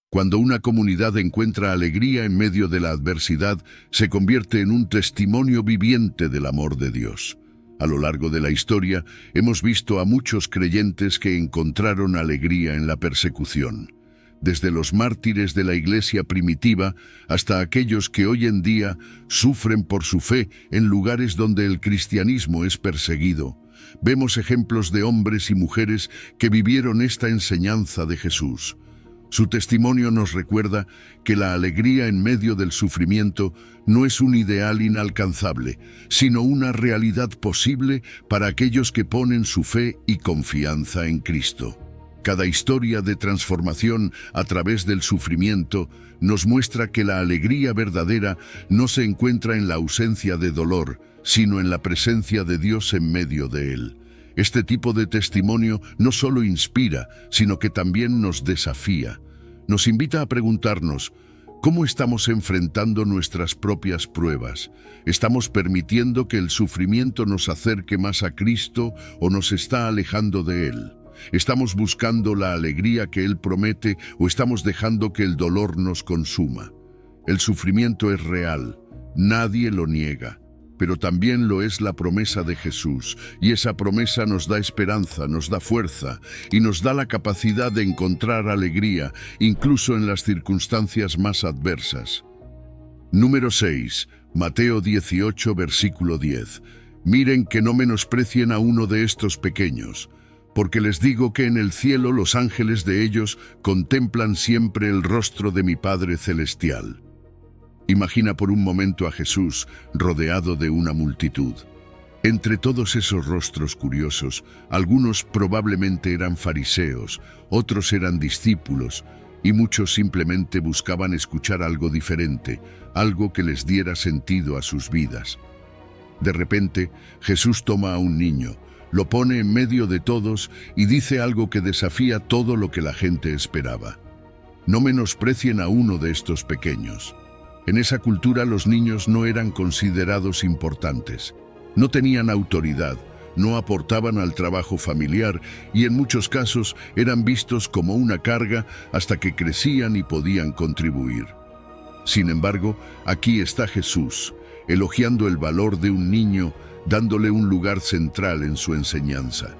Cuando una comunidad encuentra alegría en medio de la adversidad, se convierte en un testimonio viviente del amor de Dios. A lo largo de la historia, hemos visto a muchos creyentes que encontraron alegría en la persecución. Desde los mártires de la Iglesia primitiva hasta aquellos que hoy en día sufren por su fe en lugares donde el cristianismo es perseguido. Vemos ejemplos de hombres y mujeres que vivieron esta enseñanza de Jesús. Su testimonio nos recuerda que la alegría en medio del sufrimiento no es un ideal inalcanzable, sino una realidad posible para aquellos que ponen su fe y confianza en Cristo. Cada historia de transformación a través del sufrimiento nos muestra que la alegría verdadera no se encuentra en la ausencia de dolor, sino en la presencia de Dios en medio de él. Este tipo de testimonio no solo inspira, sino que también nos desafía. Nos invita a preguntarnos, ¿cómo estamos enfrentando nuestras propias pruebas? ¿Estamos permitiendo que el sufrimiento nos acerque más a Cristo o nos está alejando de Él? ¿Estamos buscando la alegría que Él promete o estamos dejando que el dolor nos consuma? El sufrimiento es real, nadie lo niega. Pero también lo es la promesa de Jesús, y esa promesa nos da esperanza, nos da fuerza, y nos da la capacidad de encontrar alegría, incluso en las circunstancias más adversas. Número 6. Mateo 18, versículo 10. Miren que no menosprecien a uno de estos pequeños, porque les digo que en el cielo los ángeles de ellos contemplan siempre el rostro de mi Padre Celestial. Imagina por un momento a Jesús rodeado de una multitud. Entre todos esos rostros curiosos, algunos probablemente eran fariseos, otros eran discípulos, y muchos simplemente buscaban escuchar algo diferente, algo que les diera sentido a sus vidas. De repente, Jesús toma a un niño, lo pone en medio de todos y dice algo que desafía todo lo que la gente esperaba. No menosprecien a uno de estos pequeños. En esa cultura los niños no eran considerados importantes, no tenían autoridad, no aportaban al trabajo familiar y en muchos casos eran vistos como una carga hasta que crecían y podían contribuir. Sin embargo, aquí está Jesús, elogiando el valor de un niño, dándole un lugar central en su enseñanza.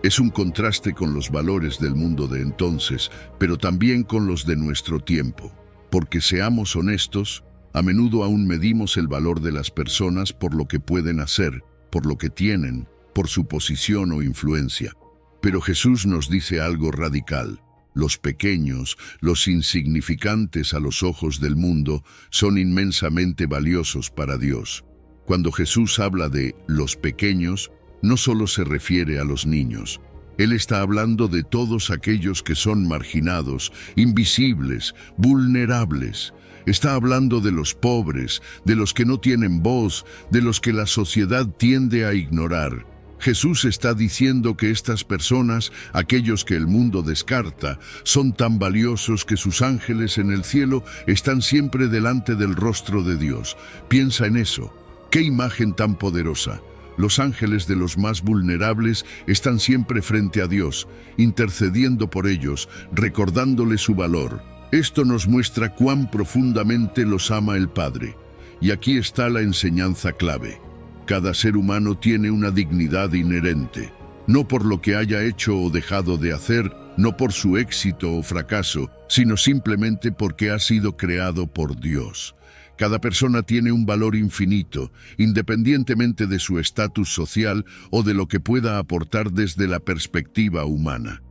Es un contraste con los valores del mundo de entonces, pero también con los de nuestro tiempo. Porque seamos honestos, A menudo aún medimos el valor de las personas por lo que pueden hacer, por lo que tienen, por su posición o influencia. Pero Jesús nos dice algo radical. Los pequeños, los insignificantes a los ojos del mundo, son inmensamente valiosos para Dios. Cuando Jesús habla de los pequeños, no solo se refiere a los niños. Él está hablando de todos aquellos que son marginados, invisibles, vulnerables. Está hablando de los pobres, de los que no tienen voz, de los que la sociedad tiende a ignorar. Jesús está diciendo que estas personas, aquellos que el mundo descarta, son tan valiosos que sus ángeles en el cielo están siempre delante del rostro de Dios. Piensa en eso. ¡Qué imagen tan poderosa! Los ángeles de los más vulnerables están siempre frente a Dios, intercediendo por ellos, recordándoles su valor. Esto nos muestra cuán profundamente los ama el Padre. Y aquí está la enseñanza clave. Cada ser humano tiene una dignidad inherente, no por lo que haya hecho o dejado de hacer, no por su éxito o fracaso, sino simplemente porque ha sido creado por Dios. Cada persona tiene un valor infinito, independientemente de su estatus social o de lo que pueda aportar desde la perspectiva humana.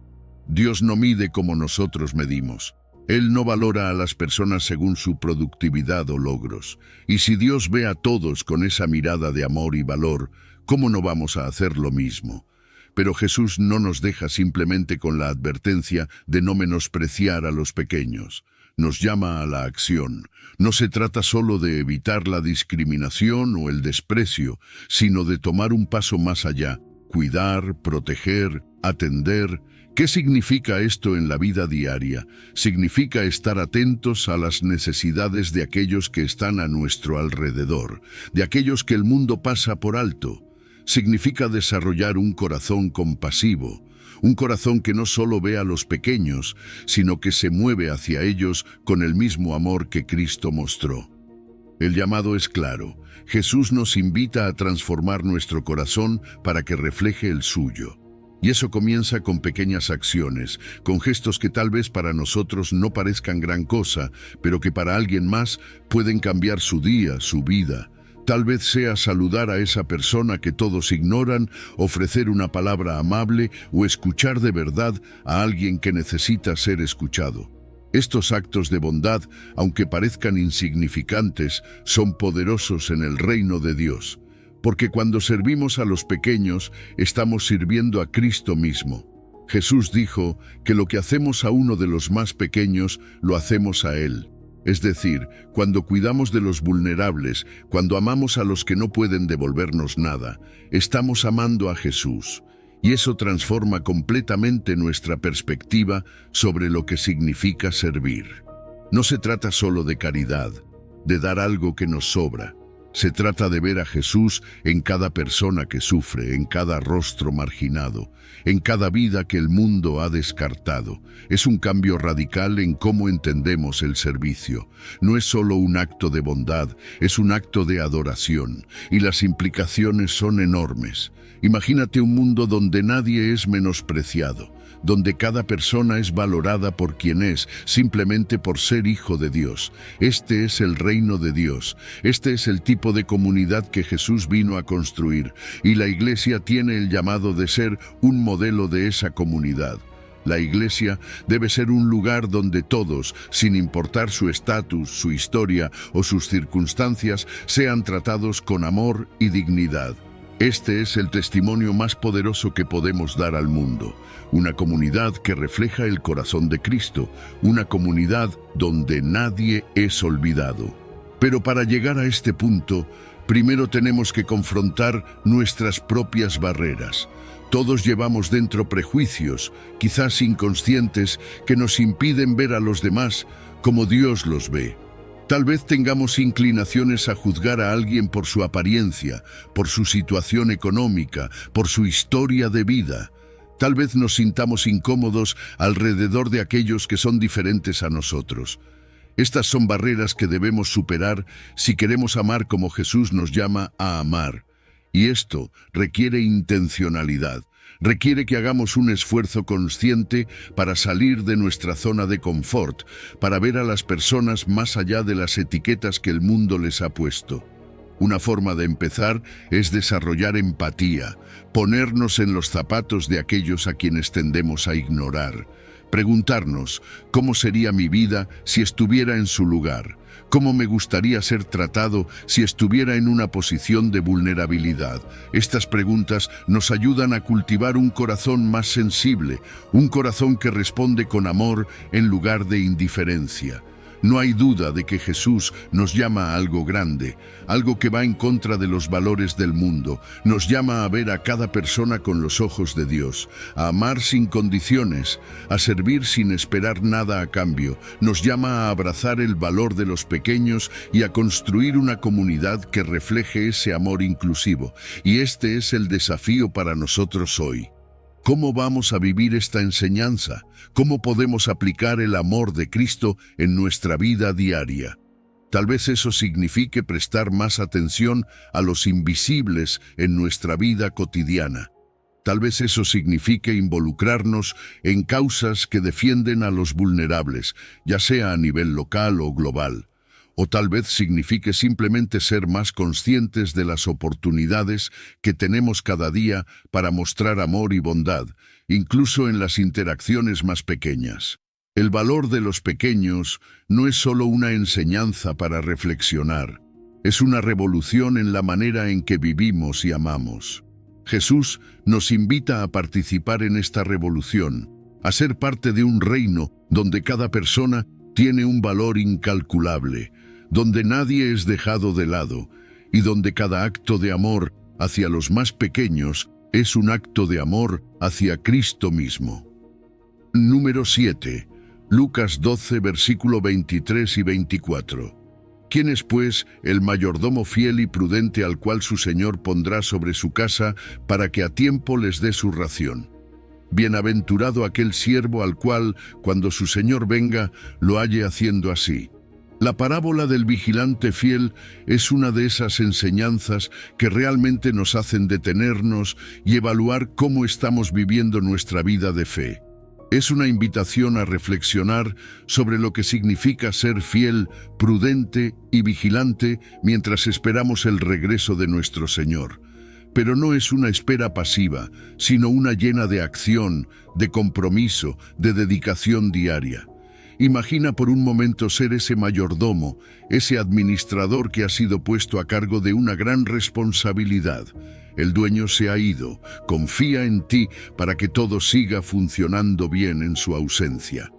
Dios no mide como nosotros medimos. Él no valora a las personas según su productividad o logros. Y si Dios ve a todos con esa mirada de amor y valor, ¿cómo no vamos a hacer lo mismo? Pero Jesús no nos deja simplemente con la advertencia de no menospreciar a los pequeños. Nos llama a la acción. No se trata solo de evitar la discriminación o el desprecio, sino de tomar un paso más allá. Cuidar, proteger, atender. ¿Qué significa esto en la vida diaria? Significa estar atentos a las necesidades de aquellos que están a nuestro alrededor, de aquellos que el mundo pasa por alto. Significa desarrollar un corazón compasivo, un corazón que no solo ve a los pequeños, sino que se mueve hacia ellos con el mismo amor que Cristo mostró. El llamado es claro. Jesús nos invita a transformar nuestro corazón para que refleje el suyo. Y eso comienza con pequeñas acciones, con gestos que tal vez para nosotros no parezcan gran cosa, pero que para alguien más pueden cambiar su día, su vida. Tal vez sea saludar a esa persona que todos ignoran, ofrecer una palabra amable o escuchar de verdad a alguien que necesita ser escuchado. Estos actos de bondad, aunque parezcan insignificantes, son poderosos en el reino de Dios. Porque cuando servimos a los pequeños, estamos sirviendo a Cristo mismo. Jesús dijo que lo que hacemos a uno de los más pequeños, lo hacemos a Él. Es decir, cuando cuidamos de los vulnerables, cuando amamos a los que no pueden devolvernos nada, estamos amando a Jesús. Y eso transforma completamente nuestra perspectiva sobre lo que significa servir. No se trata solo de caridad, de dar algo que nos sobra. Se trata de ver a Jesús en cada persona que sufre, en cada rostro marginado, en cada vida que el mundo ha descartado. Es un cambio radical en cómo entendemos el servicio. No es solo un acto de bondad, es un acto de adoración, y las implicaciones son enormes. Imagínate un mundo donde nadie es menospreciado, donde cada persona es valorada por quien es, simplemente por ser hijo de Dios. Este es el reino de Dios. Este es el tipo de comunidad que Jesús vino a construir, y la Iglesia tiene el llamado de ser un modelo de esa comunidad. La Iglesia debe ser un lugar donde todos, sin importar su estatus, su historia o sus circunstancias, sean tratados con amor y dignidad. Este es el testimonio más poderoso que podemos dar al mundo. Una comunidad que refleja el corazón de Cristo, una comunidad donde nadie es olvidado. Pero para llegar a este punto, primero tenemos que confrontar nuestras propias barreras. Todos llevamos dentro prejuicios, quizás inconscientes, que nos impiden ver a los demás como Dios los ve. Tal vez tengamos inclinaciones a juzgar a alguien por su apariencia, por su situación económica, por su historia de vida. Tal vez nos sintamos incómodos alrededor de aquellos que son diferentes a nosotros. Estas son barreras que debemos superar si queremos amar como Jesús nos llama a amar. Y esto requiere intencionalidad. Requiere que hagamos un esfuerzo consciente para salir de nuestra zona de confort, para ver a las personas más allá de las etiquetas que el mundo les ha puesto. Una forma de empezar es desarrollar empatía, ponernos en los zapatos de aquellos a quienes tendemos a ignorar. Preguntarnos, ¿cómo sería mi vida si estuviera en su lugar? ¿Cómo me gustaría ser tratado si estuviera en una posición de vulnerabilidad? Estas preguntas nos ayudan a cultivar un corazón más sensible, un corazón que responde con amor en lugar de indiferencia. No hay duda de que Jesús nos llama a algo grande, algo que va en contra de los valores del mundo. Nos llama a ver a cada persona con los ojos de Dios, a amar sin condiciones, a servir sin esperar nada a cambio. Nos llama a abrazar el valor de los pequeños y a construir una comunidad que refleje ese amor inclusivo. Y este es el desafío para nosotros hoy. ¿Cómo vamos a vivir esta enseñanza? ¿Cómo podemos aplicar el amor de Cristo en nuestra vida diaria? Tal vez eso signifique prestar más atención a los invisibles en nuestra vida cotidiana. Tal vez eso signifique involucrarnos en causas que defienden a los vulnerables, ya sea a nivel local o global. O tal vez signifique simplemente ser más conscientes de las oportunidades que tenemos cada día para mostrar amor y bondad, incluso en las interacciones más pequeñas. El valor de los pequeños no es solo una enseñanza para reflexionar, es una revolución en la manera en que vivimos y amamos. Jesús nos invita a participar en esta revolución, a ser parte de un reino donde cada persona tiene un valor incalculable, donde nadie es dejado de lado y donde cada acto de amor hacia los más pequeños es un acto de amor hacia Cristo mismo. Número 7. Lucas 12, versículo 23 y 24. ¿Quién es, pues, el mayordomo fiel y prudente al cual su señor pondrá sobre su casa para que a tiempo les dé su ración? Bienaventurado aquel siervo al cual, cuando su señor venga, lo halle haciendo así. La parábola del vigilante fiel es una de esas enseñanzas que realmente nos hacen detenernos y evaluar cómo estamos viviendo nuestra vida de fe. Es una invitación a reflexionar sobre lo que significa ser fiel, prudente y vigilante mientras esperamos el regreso de nuestro Señor. Pero no es una espera pasiva, sino una llena de acción, de compromiso, de dedicación diaria. Imagina por un momento ser ese mayordomo, ese administrador que ha sido puesto a cargo de una gran responsabilidad. El dueño se ha ido, confía en ti para que todo siga funcionando bien en su ausencia.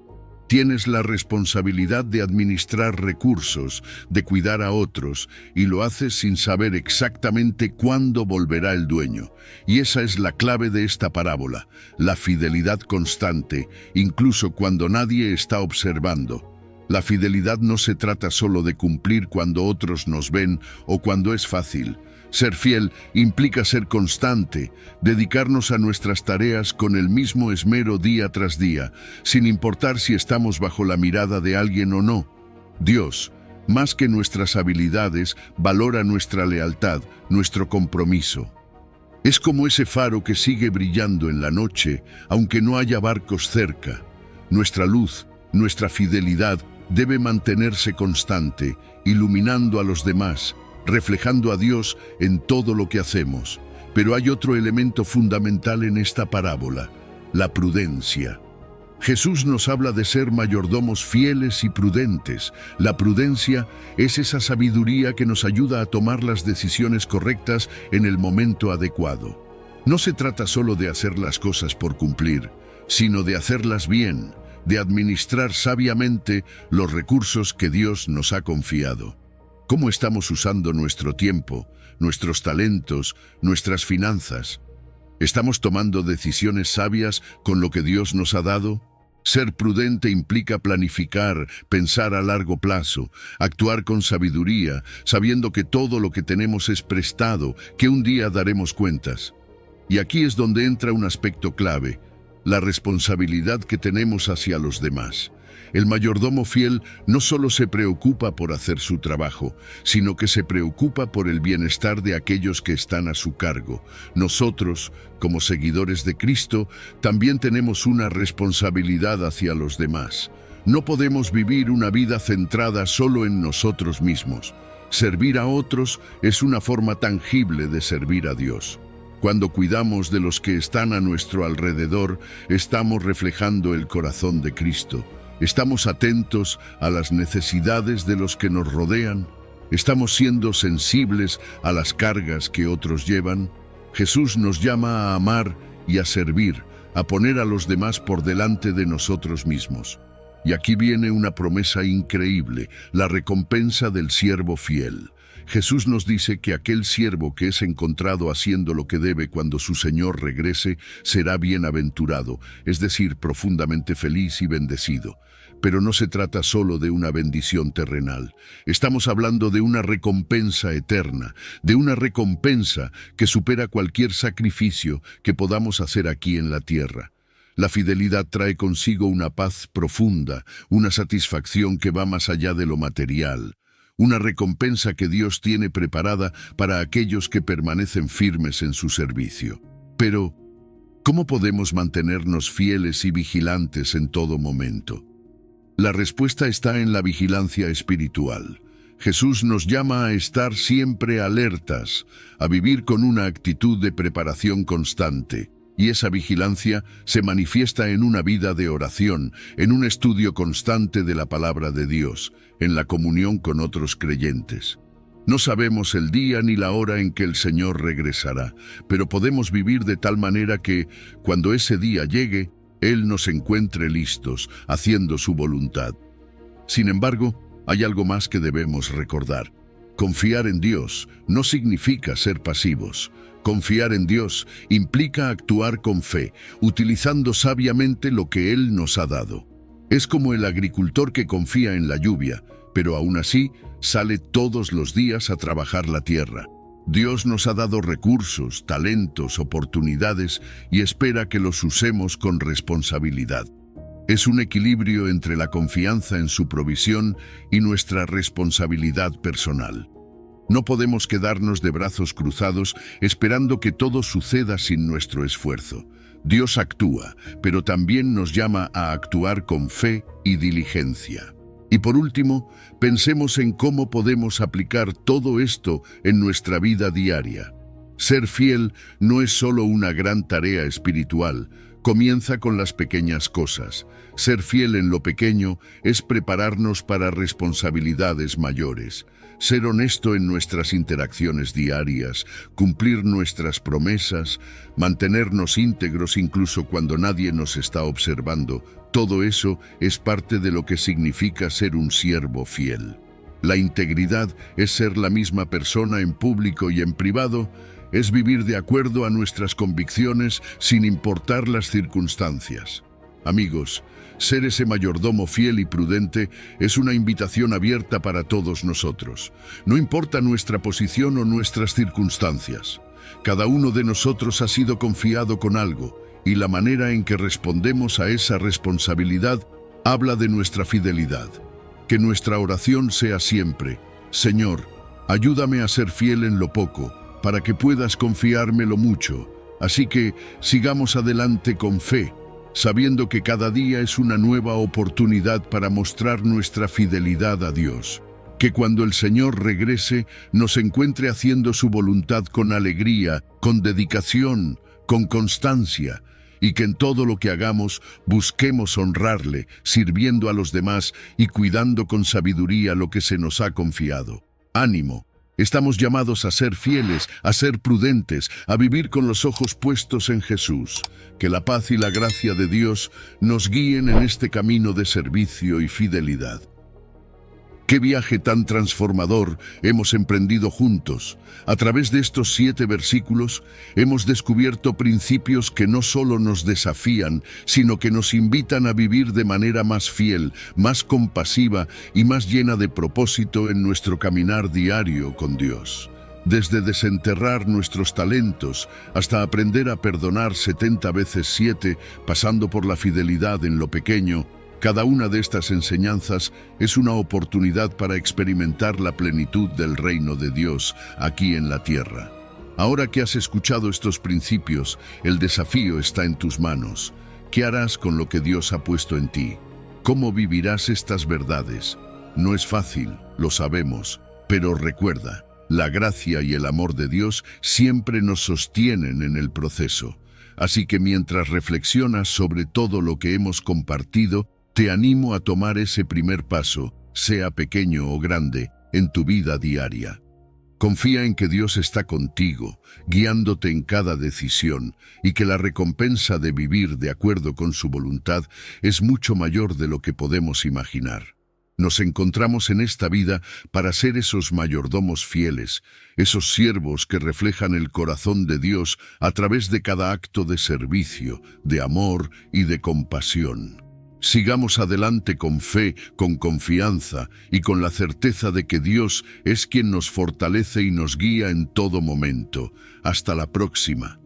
Tienes la responsabilidad de administrar recursos, de cuidar a otros, y lo haces sin saber exactamente cuándo volverá el dueño. Y esa es la clave de esta parábola, la fidelidad constante, incluso cuando nadie está observando. La fidelidad no se trata solo de cumplir cuando otros nos ven o cuando es fácil. Ser fiel implica ser constante, dedicarnos a nuestras tareas con el mismo esmero día tras día, sin importar si estamos bajo la mirada de alguien o no. Dios, más que nuestras habilidades, valora nuestra lealtad, nuestro compromiso. Es como ese faro que sigue brillando en la noche, aunque no haya barcos cerca. Nuestra luz, nuestra fidelidad, debe mantenerse constante, iluminando a los demás, reflejando a Dios en todo lo que hacemos. Pero hay otro elemento fundamental en esta parábola, la prudencia. Jesús nos habla de ser mayordomos fieles y prudentes. La prudencia es esa sabiduría que nos ayuda a tomar las decisiones correctas en el momento adecuado. No se trata solo de hacer las cosas por cumplir, sino de hacerlas bien, de administrar sabiamente los recursos que Dios nos ha confiado. ¿Cómo estamos usando nuestro tiempo, nuestros talentos, nuestras finanzas? ¿Estamos tomando decisiones sabias con lo que Dios nos ha dado? Ser prudente implica planificar, pensar a largo plazo, actuar con sabiduría, sabiendo que todo lo que tenemos es prestado, que un día daremos cuentas. Y aquí es donde entra un aspecto clave, la responsabilidad que tenemos hacia los demás. El mayordomo fiel no solo se preocupa por hacer su trabajo, sino que se preocupa por el bienestar de aquellos que están a su cargo. Nosotros, como seguidores de Cristo, también tenemos una responsabilidad hacia los demás. No podemos vivir una vida centrada solo en nosotros mismos. Servir a otros es una forma tangible de servir a Dios. Cuando cuidamos de los que están a nuestro alrededor, estamos reflejando el corazón de Cristo. Estamos atentos a las necesidades de los que nos rodean. Estamos siendo sensibles a las cargas que otros llevan. Jesús nos llama a amar y a servir, a poner a los demás por delante de nosotros mismos. Y aquí viene una promesa increíble, la recompensa del siervo fiel. Jesús nos dice que aquel siervo que es encontrado haciendo lo que debe cuando su Señor regrese será bienaventurado, es decir, profundamente feliz y bendecido. Pero no se trata solo de una bendición terrenal. Estamos hablando de una recompensa eterna, de una recompensa que supera cualquier sacrificio que podamos hacer aquí en la tierra. La fidelidad trae consigo una paz profunda, una satisfacción que va más allá de lo material. Una recompensa que Dios tiene preparada para aquellos que permanecen firmes en su servicio. Pero, ¿cómo podemos mantenernos fieles y vigilantes en todo momento? La respuesta está en la vigilancia espiritual. Jesús nos llama a estar siempre alertas, a vivir con una actitud de preparación constante. Y esa vigilancia se manifiesta en una vida de oración, en un estudio constante de la palabra de Dios, en la comunión con otros creyentes. No sabemos el día ni la hora en que el Señor regresará, pero podemos vivir de tal manera que, cuando ese día llegue, Él nos encuentre listos, haciendo su voluntad. Sin embargo, hay algo más que debemos recordar. Confiar en Dios no significa ser pasivos. Confiar en Dios implica actuar con fe, utilizando sabiamente lo que Él nos ha dado. Es como el agricultor que confía en la lluvia, pero aún así sale todos los días a trabajar la tierra. Dios nos ha dado recursos, talentos, oportunidades y espera que los usemos con responsabilidad. Es un equilibrio entre la confianza en su provisión y nuestra responsabilidad personal. No podemos quedarnos de brazos cruzados esperando que todo suceda sin nuestro esfuerzo. Dios actúa, pero también nos llama a actuar con fe y diligencia. Y por último, pensemos en cómo podemos aplicar todo esto en nuestra vida diaria. Ser fiel no es solo una gran tarea espiritual, comienza con las pequeñas cosas. Ser fiel en lo pequeño es prepararnos para responsabilidades mayores. Ser honesto en nuestras interacciones diarias, cumplir nuestras promesas, mantenernos íntegros incluso cuando nadie nos está observando, todo eso es parte de lo que significa ser un siervo fiel. La integridad es ser la misma persona en público y en privado, es vivir de acuerdo a nuestras convicciones sin importar las circunstancias. Amigos, ser ese mayordomo fiel y prudente es una invitación abierta para todos nosotros. No importa nuestra posición o nuestras circunstancias. Cada uno de nosotros ha sido confiado con algo, y la manera en que respondemos a esa responsabilidad habla de nuestra fidelidad. Que nuestra oración sea siempre: Señor, ayúdame a ser fiel en lo poco, para que puedas confiarme lo mucho. Así que sigamos adelante con fe, sabiendo que cada día es una nueva oportunidad para mostrar nuestra fidelidad a Dios. Que cuando el Señor regrese, nos encuentre haciendo su voluntad con alegría, con dedicación, con constancia, y que en todo lo que hagamos busquemos honrarle, sirviendo a los demás y cuidando con sabiduría lo que se nos ha confiado. ¡Ánimo! Estamos llamados a ser fieles, a ser prudentes, a vivir con los ojos puestos en Jesús. Que la paz y la gracia de Dios nos guíen en este camino de servicio y fidelidad. ¡Qué viaje tan transformador hemos emprendido juntos! A través de estos 7 versículos hemos descubierto principios que no solo nos desafían, sino que nos invitan a vivir de manera más fiel, más compasiva y más llena de propósito en nuestro caminar diario con Dios. Desde desenterrar nuestros talentos hasta aprender a perdonar 70 veces 7, pasando por la fidelidad en lo pequeño, Cada una de estas enseñanzas es una oportunidad para experimentar la plenitud del reino de Dios aquí en la tierra. Ahora que has escuchado estos principios, el desafío está en tus manos. ¿Qué harás con lo que Dios ha puesto en ti? ¿Cómo vivirás estas verdades? No es fácil, lo sabemos, pero recuerda, la gracia y el amor de Dios siempre nos sostienen en el proceso. Así que mientras reflexionas sobre todo lo que hemos compartido, te animo a tomar ese primer paso, sea pequeño o grande, en tu vida diaria. Confía en que Dios está contigo, guiándote en cada decisión, y que la recompensa de vivir de acuerdo con su voluntad es mucho mayor de lo que podemos imaginar. Nos encontramos en esta vida para ser esos mayordomos fieles, esos siervos que reflejan el corazón de Dios a través de cada acto de servicio, de amor y de compasión. Sigamos adelante con fe, con confianza y con la certeza de que Dios es quien nos fortalece y nos guía en todo momento. Hasta la próxima.